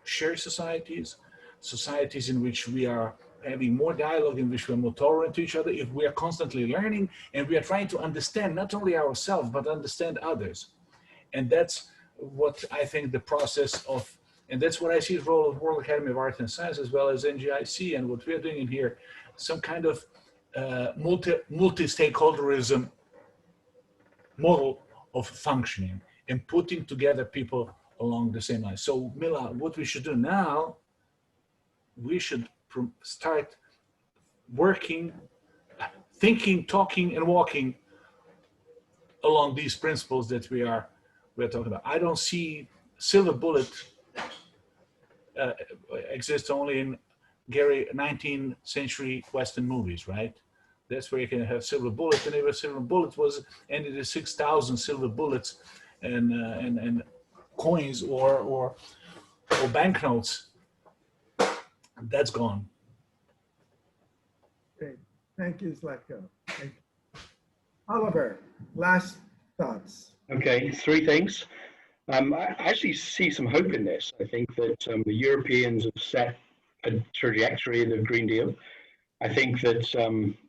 shared societies, societies in which we are having more dialogue, in which we're more tolerant to each other, if we are constantly learning and we are trying to understand not only ourselves, but understand others. And that's what I think the process of, and that's what I see the role of World Academy of Art and Science as well as NGIC, and what we're doing in here, some kind of multi-stakeholderism model of functioning and putting together people along the same line. So Mila, what we should do now, we should start working, thinking, talking, and walking along these principles that we're talking about. I don't see silver bullet exists only in Garry 19th century Western movies, right? That's where you can have silver bullets, and if a silver bullet was ended in 6,000 silver bullets and coins or banknotes, that's gone. Great. Thank you, Zlatko. Thank you. Oliver, last thoughts. Okay, three things. I actually see some hope in this. I think that the Europeans have set a trajectory in the Green Deal. I think that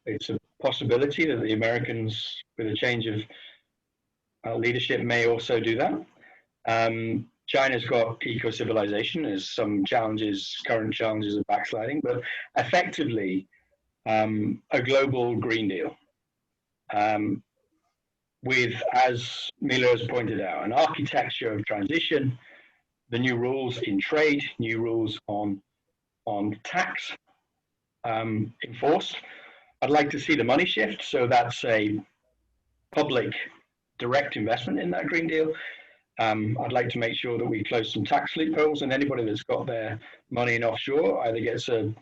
it's a possibility that the Americans, with a change of leadership, may also do that. China's got eco-civilization. There's some challenges, current challenges of backsliding, but effectively a global Green Deal with, as Mila has pointed out, an architecture of transition, the new rules in trade, new rules on tax enforced. I'd like to see the money shift, so that's a public direct investment in that Green Deal. I'd like to make sure that we close some tax loopholes, and anybody that's got their money in offshore either gets 3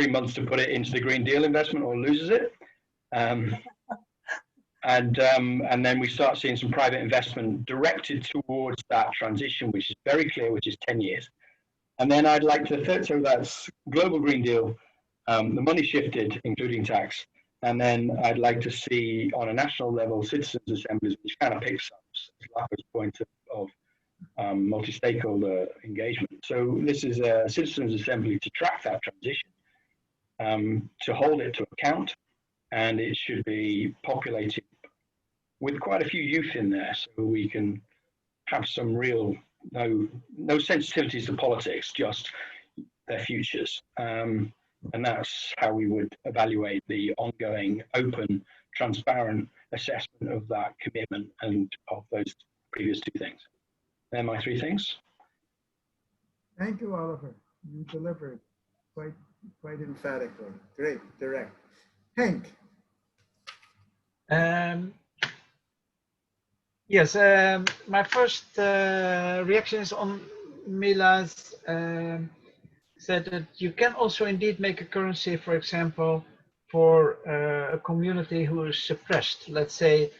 months to put it into the Green Deal investment or loses it. And then we start seeing some private investment directed towards that transition, which is very clear, which is 10 years. And then I'd like to, so that's global Green Deal, the money shifted, including tax. And then I'd like to see on a national level, citizens' assemblies, which kind of picks up Zlatko's point of multi-stakeholder engagement. So this is a citizens' assembly to track that transition, to hold it to account, and it should be populated with quite a few youth in there, so we can have some real, no sensitivities to politics, just their futures. And that's how we would evaluate the ongoing, open, transparent assessment of that commitment and of those previous two things. They're my three things. Thank you, Oliver. You delivered quite emphatically. Great, direct. Henk. Yes, my first reaction is on Mila's said that you can also indeed make a currency, for example, for a community who is suppressed. Let's say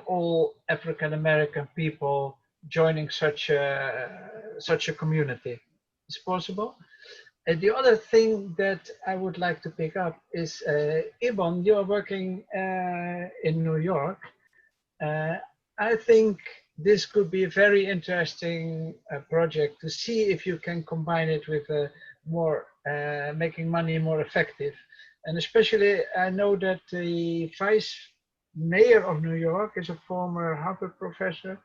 all African American people joining such a community. It's possible. And the other thing that I would like to pick up is Ibon, you are working in New York. I think this could be a very interesting project to see if you can combine it with more making money more effective. And especially, I know that the vice mayor of New York is a former Harvard professor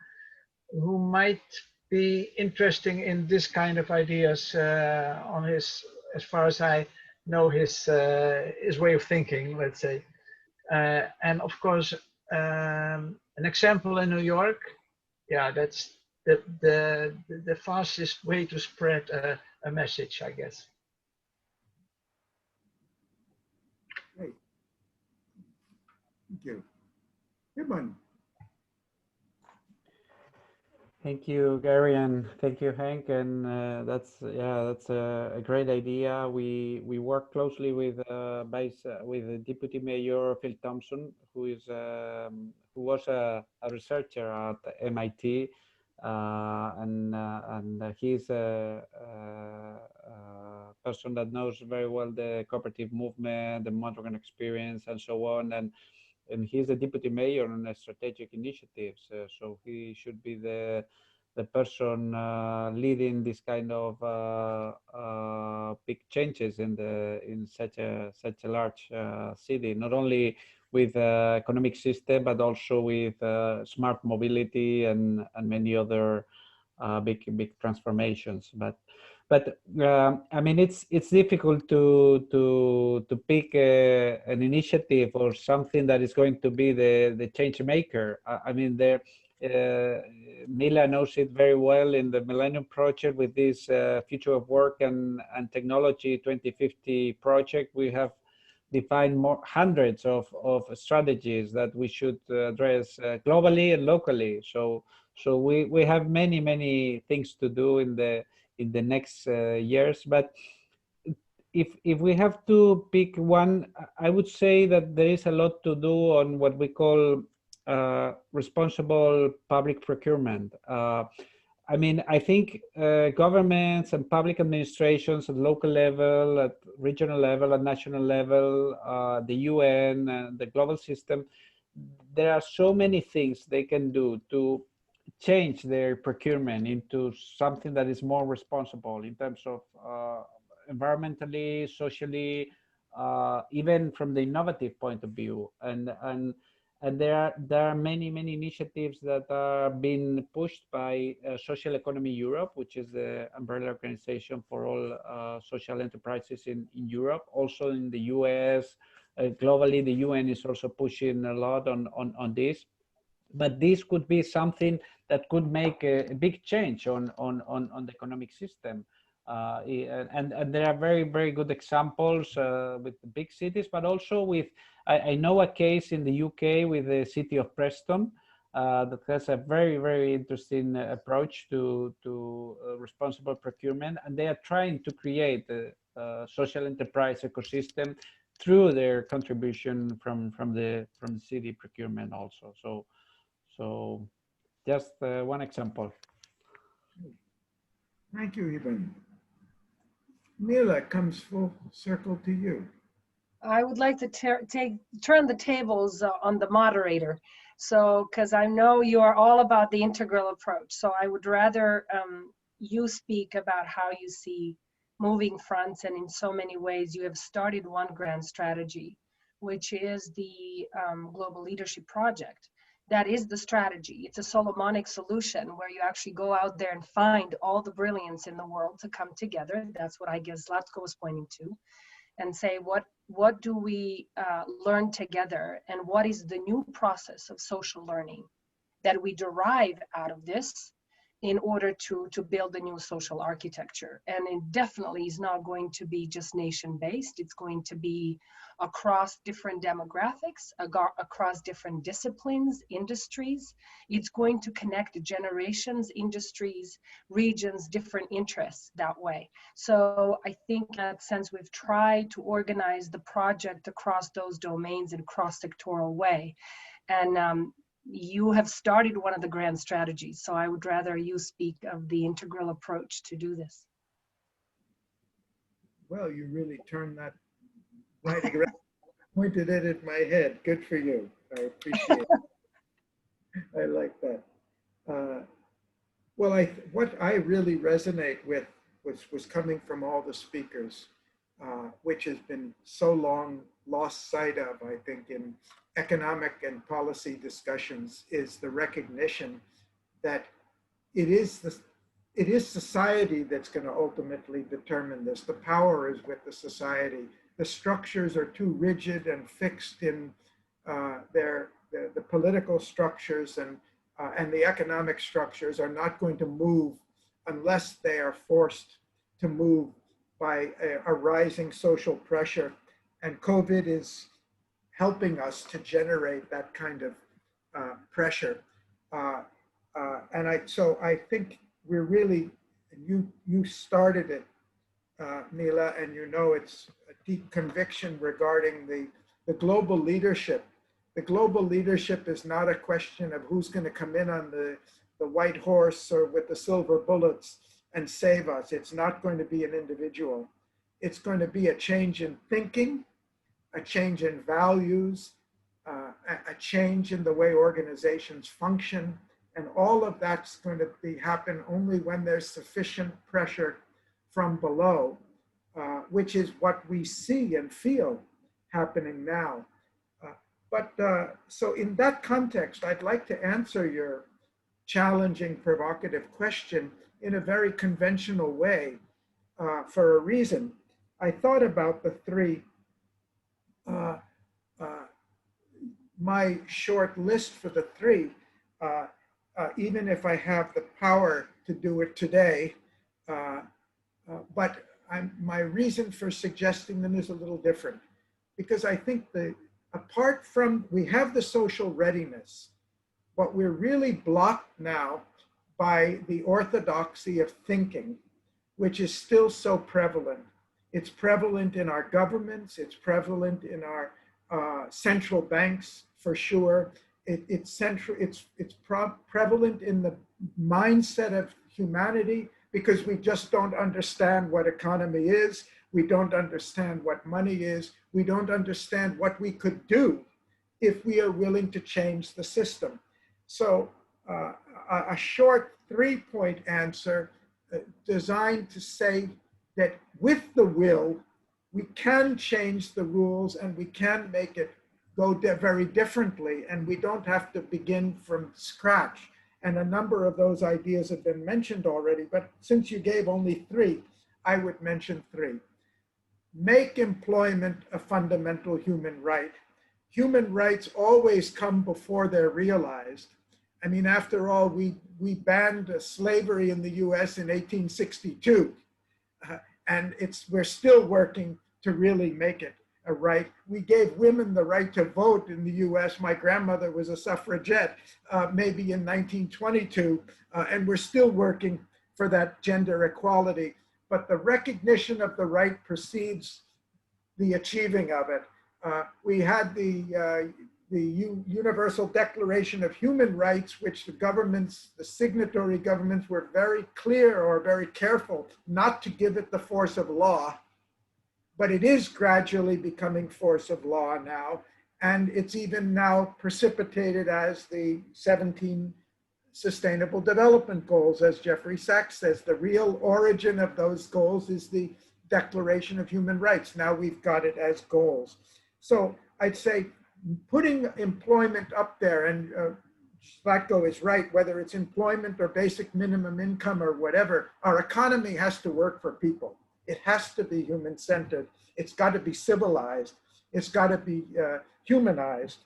who might be interesting in this kind of ideas on his, as far as I know, his way of thinking, let's say. And of course, an example in New York, yeah, that's the fastest way to spread a message, I guess. Great. Thank you. Ibon. Thank you, Garry, and thank you, Henk. And that's a great idea. We work closely with the Deputy Mayor Phil Thompson, who was a researcher at MIT, and he's a person that knows very well the cooperative movement, the Mondragon experience, and so on. And he's a deputy mayor on strategic initiatives, so he should be the person leading this kind of big changes in such a large city, not only with economic system, but also with smart mobility and many other big transformations. But I mean, it's difficult to pick an initiative or something that is going to be the change maker. I mean, Mila knows it very well in the Millennium Project with this Future of Work and Technology 2050 project. We have defined hundreds of strategies that we should address globally and locally. So we have many things to do in the next years. But if we have to pick one, I would say that there is a lot to do on what we call responsible public procurement. I mean, I think governments and public administrations at local level, at regional level, at national level, the UN, the global system, there are so many things they can do to change their procurement into something that is more responsible in terms of environmentally, socially, even from the innovative point of view. And there are many initiatives that are being pushed by Social Economy Europe, which is the umbrella organization for all social enterprises in Europe. Also in the US, globally, the UN is also pushing a lot on this. But this could be something that could make a big change on the economic system. And there are very good examples with the big cities, but also with, I know a case in the UK with the city of Preston, that has a very, very interesting approach to responsible procurement, and they are trying to create a social enterprise ecosystem through their contribution from the city procurement also. So just one example. Thank you, Ibon. Mila, comes full circle to you. I would like to turn the tables on the moderator. So, because I know you are all about the integral approach. So I would rather you speak about how you see moving fronts, and in so many ways you have started one grand strategy, which is the Global Leadership Project. That is the strategy. It's a Solomonic solution where you actually go out there and find all the brilliance in the world to come together. That's what I guess Zlatko was pointing to, and say what do we learn together, and what is the new process of social learning that we derive out of this in order to build a new social architecture. And it definitely is not going to be just nation-based. It's going to be across different demographics, across different disciplines, industries. It's going to connect generations, industries, regions, different interests that way. So I think in that sense, we've tried to organize the project across those domains in a cross-sectoral way. And you have started one of the grand strategies, so I would rather you speak of the integral approach to do this. Well, you really turned that right around, pointed it at my head. Good for you. I appreciate it. I like that. Well, what I really resonate with was coming from all the speakers, which has been so long lost sight of, I think, in economic and policy discussions, is the recognition that it is society that's going to ultimately determine this. The power is with the society. The structures are too rigid and fixed in the political structures, and the economic structures are not going to move unless they are forced to move by a rising social pressure. And COVID is helping us to generate that kind of pressure. So I think we're really, you started it, Mila, and you know it's a deep conviction regarding the global leadership. The global leadership is not a question of who's going to come in on the white horse or with the silver bullets and save us. It's not going to be an individual. It's going to be a change in thinking, a change in values, a change in the way organizations function. And all of that's going to happen only when there's sufficient pressure from below, which is what we see and feel happening now. So in that context, I'd like to answer your challenging, provocative question in a very conventional way for a reason. I thought about the three. My short list for the three, even if I have the power to do it today, but my reason for suggesting them is a little different, because I think apart from, we have the social readiness, but we're really blocked now by the orthodoxy of thinking, which is still so prevalent. It's prevalent in our governments, it's prevalent in our central banks, for sure. It's prevalent in the mindset of humanity, because we just don't understand what economy is. We don't understand what money is. We don't understand what we could do if we are willing to change the system. So a short 3-point answer designed to say that with the will, we can change the rules and we can make it go very differently, and we don't have to begin from scratch. And a number of those ideas have been mentioned already, but since you gave only 3, I would mention 3. Make employment a fundamental human right. Human rights always come before they're realized. I mean, after all, we banned slavery in the US in 1862, and we're still working to really make it. a right. We gave women the right to vote in the US. My grandmother was a suffragette, maybe in 1922, and we're still working for that gender equality. But the recognition of the right precedes the achieving of it. We had the Universal Declaration of Human Rights, which the governments, the signatory governments, were very clear or very careful not to give it the force of law. But it is gradually becoming force of law now. And it's even now precipitated as the 17 Sustainable Development Goals, as Jeffrey Sachs says. The real origin of those goals is the Declaration of Human Rights. Now we've got it as goals. So I'd say putting employment up there, and Zlatko is right, whether it's employment or basic minimum income or whatever, our economy has to work for people. It has to be human-centered. It's got to be civilized. It's got to be humanized.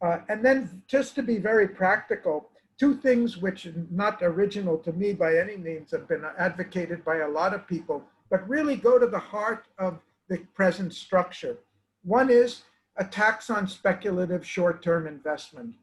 And then just to be very practical, two things which are not original to me by any means have been advocated by a lot of people, but really go to the heart of the present structure. One is a tax on speculative short-term investment.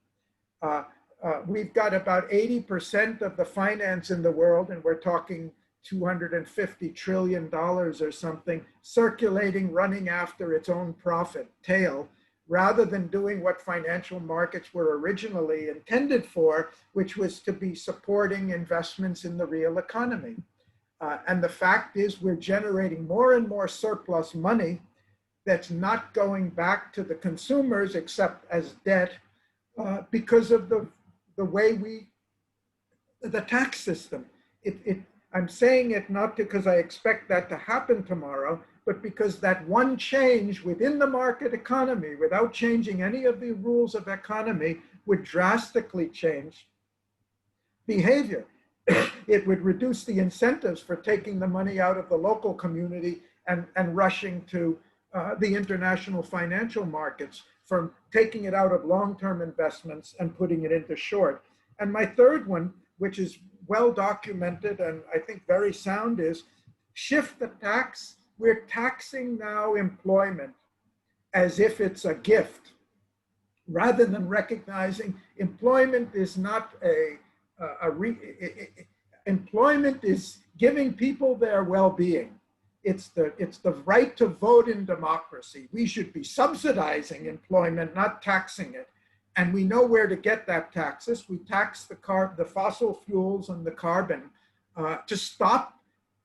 We've got about 80% of the finance in the world, and we're talking $250 trillion or something, circulating, running after its own profit tail, rather than doing what financial markets were originally intended for, which was to be supporting investments in the real economy. And the fact is we're generating more and more surplus money that's not going back to the consumers except as debt because of the way the tax system. I'm saying it not because I expect that to happen tomorrow, but because that one change within the market economy, without changing any of the rules of economy, would drastically change behavior. It would reduce the incentives for taking the money out of the local community and rushing to the international financial markets, from taking it out of long-term investments and putting it into short. And my third one, which is well documented and I think very sound, is shift the tax. We're taxing now employment as if it's a gift, rather than recognizing employment is not employment is giving people their well-being. It's the right to vote in democracy. We should be subsidizing employment, not taxing it. And we know where to get that taxes. We tax the fossil fuels and the carbon to stop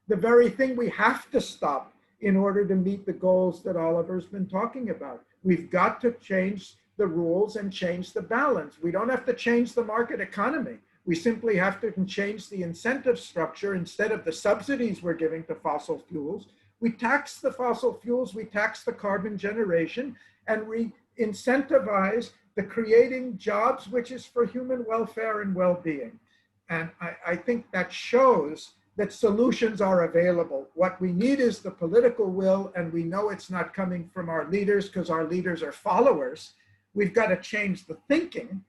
the very thing we have to stop in order to meet the goals that Oliver's been talking about. We've got to change the rules and change the balance. We don't have to change the market economy. We simply have to change the incentive structure. Instead of the subsidies we're giving to fossil fuels, we tax the fossil fuels, we tax the carbon generation, and we incentivize the creating jobs, which is for human welfare and well-being. And I think that shows that solutions are available. What we need is the political will, and we know it's not coming from our leaders because our leaders are followers. We've got to change the thinking,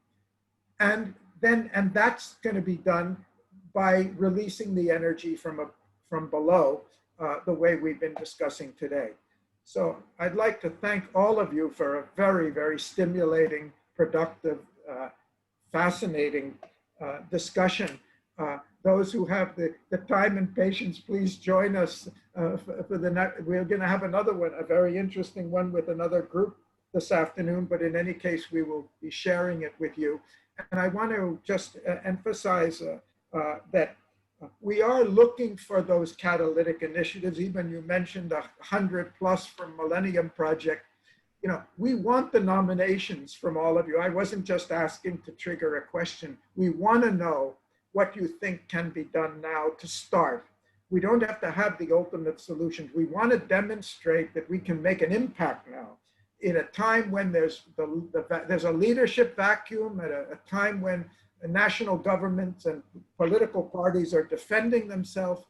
and that's going to be done by releasing the energy from below, the way we've been discussing today. So I'd like to thank all of you for a very, very stimulating, productive, fascinating discussion. Those who have the time and patience, please join us for the next. We're going to have another one, a very interesting one with another group this afternoon, but in any case, we will be sharing it with you. And I want to just emphasize that we are looking for those catalytic initiatives. Even you mentioned 100+ from Millennium Project. You know, we want the nominations from all of you. I wasn't just asking to trigger a question. We want to know what you think can be done now to start. We don't have to have the ultimate solutions. We want to demonstrate that we can make an impact now in a time when there's a leadership vacuum, at a time when national governments and political parties are defending themselves.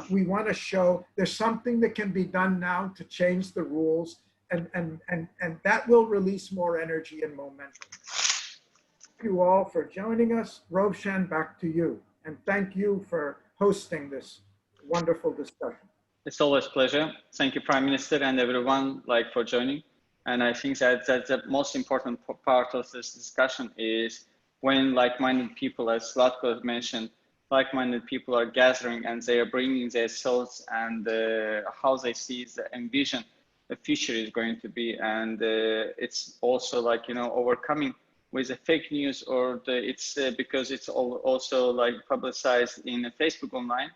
We want to show there's something that can be done now to change the rules, and that will release more energy and momentum. Thank you all for joining us. Rovshan, back to you. And thank you for hosting this wonderful discussion. It's always a pleasure. Thank you, Prime Minister, and everyone for joining. And I think that that's the most important part of this discussion is when like-minded people, as Zlatko mentioned, like-minded people are gathering and they are bringing their thoughts and how they see the envision the future is going to be. And it's also like, you know, overcoming with the fake news, or it's because it's also like publicized in Facebook online,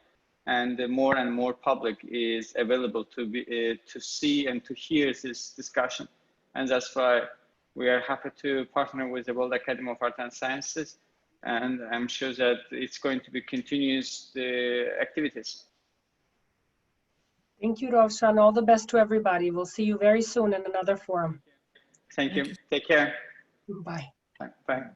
and more and more public is available to be to see and to hear this discussion. And that's why we are happy to partner with the World Academy of Art and Sciences, and I'm sure that it's going to be continuous activities. Thank you, Rovshan. All the best to everybody. We'll see you very soon in another forum. Thank you. Take care. Bye. Bye.